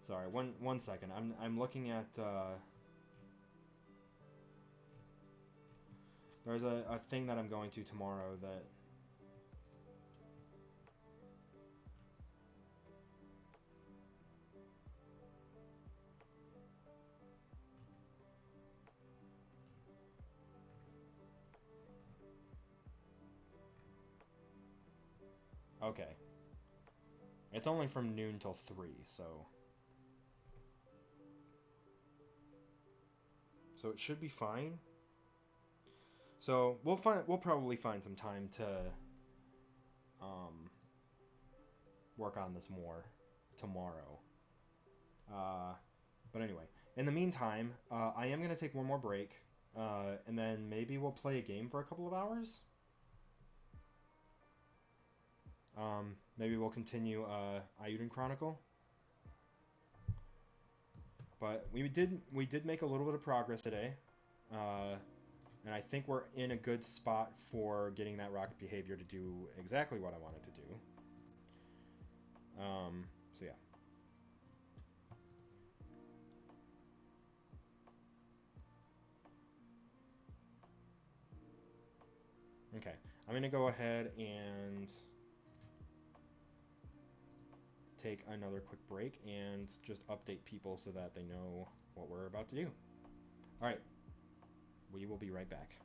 Sorry, one second. I'm looking at there's a thing that I'm going to tomorrow that okay. It's only from noon till 3, so it should be fine. So we'll probably find some time to work on this more tomorrow. But anyway, in the meantime, I am going to take one more break, and then maybe we'll play a game for a couple of hours. Maybe we'll continue Ayuden Chronicle. But we did make a little bit of progress today. And I think we're in a good spot for getting that rocket behavior to do exactly what I wanted to do. So yeah. Okay, I'm going to go ahead and take another quick break and just update people so that they know what we're about to do. All right, we will be right back.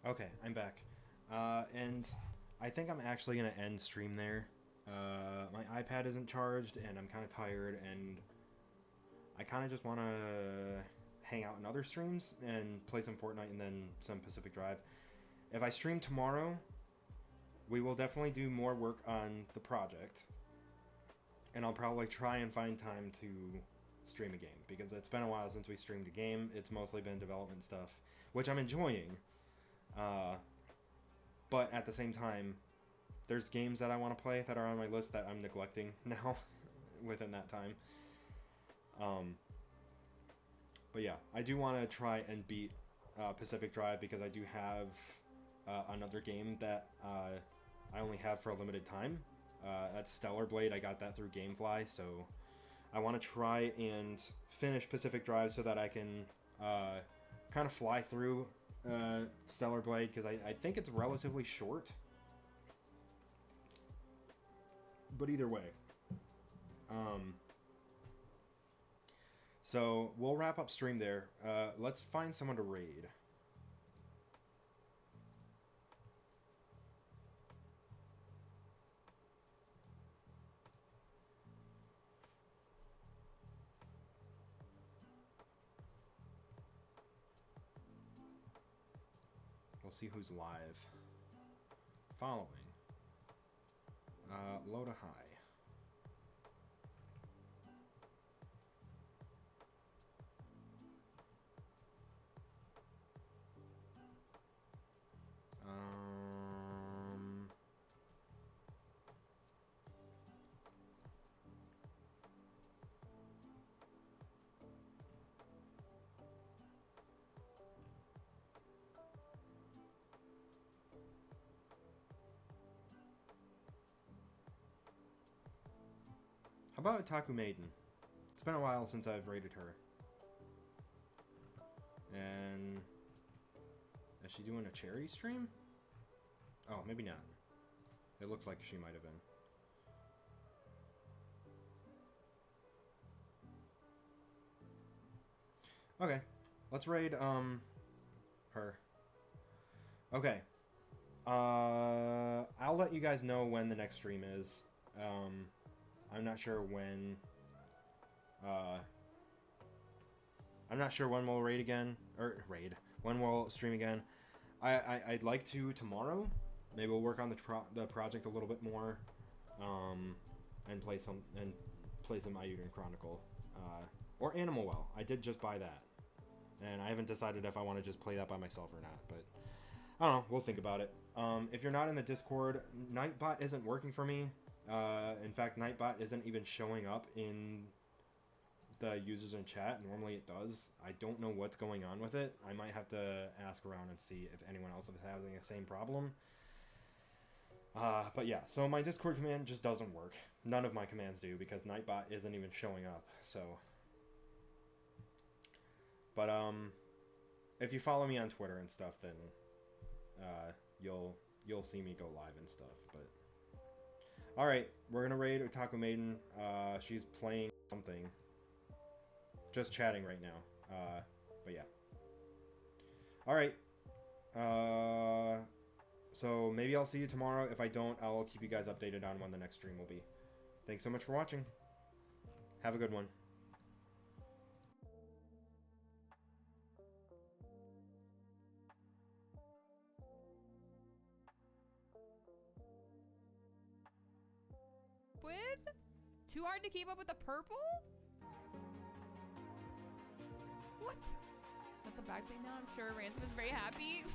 Okay, I'm back. And I think I'm actually going to end stream there. My iPad isn't charged, and I'm kind of tired, and I kind of just want to hang out in other streams and play some Fortnite and then some Pacific Drive. If I stream tomorrow, we will definitely do more work on the project. And I'll probably try and find time to stream a game, because it's been a while since we streamed a game. It's mostly been development stuff, which I'm enjoying. But at the same time, there's games that I want to play that are on my list that I'm neglecting now within that time. But yeah, I do want to try and beat Pacific Drive, because I do have another game that I only have for a limited time. That's Stellar Blade. I got that through Gamefly, so I want to try and finish Pacific Drive so that I can kind of fly through Stellar Blade, because I think it's relatively short. But either way. So we'll wrap up stream there. Let's find someone to raid. We'll see who's live. Following. Low to high. How about Otaku Maiden? It's been a while since I've rated her. And is she doing a charity stream? Oh, maybe not. It looked like she might have been. Okay, let's raid her. Okay. I'll let you guys know when the next stream is. I'm not sure when. I'm not sure when we'll raid again, or when we'll stream again. I'd like to tomorrow. Maybe we'll work on the project a little bit more, and play some Ayuden Chronicle, or Animal Well. I did just buy that, and I haven't decided if I want to just play that by myself or not. But I don't know. We'll think about it. If you're not in the Discord, Nightbot isn't working for me. In fact, Nightbot isn't even showing up in the users in chat. Normally it does. I don't know what's going on with it. I might have to ask around and see if anyone else is having the same problem. But yeah, so my Discord command just doesn't work. None of my commands do, because Nightbot isn't even showing up. So, but if you follow me on Twitter and stuff, then you'll see me go live and stuff. But all right, we're gonna raid Otaku Maiden. She's playing something. Just chatting right now. But yeah. All right. So maybe I'll see you tomorrow. If I don't, I'll keep you guys updated on when the next stream will be. Thanks so much for watching. Have a good one. With? Too hard to keep up with the purple? What? That's a bad thing now. I'm sure Ransom is very happy.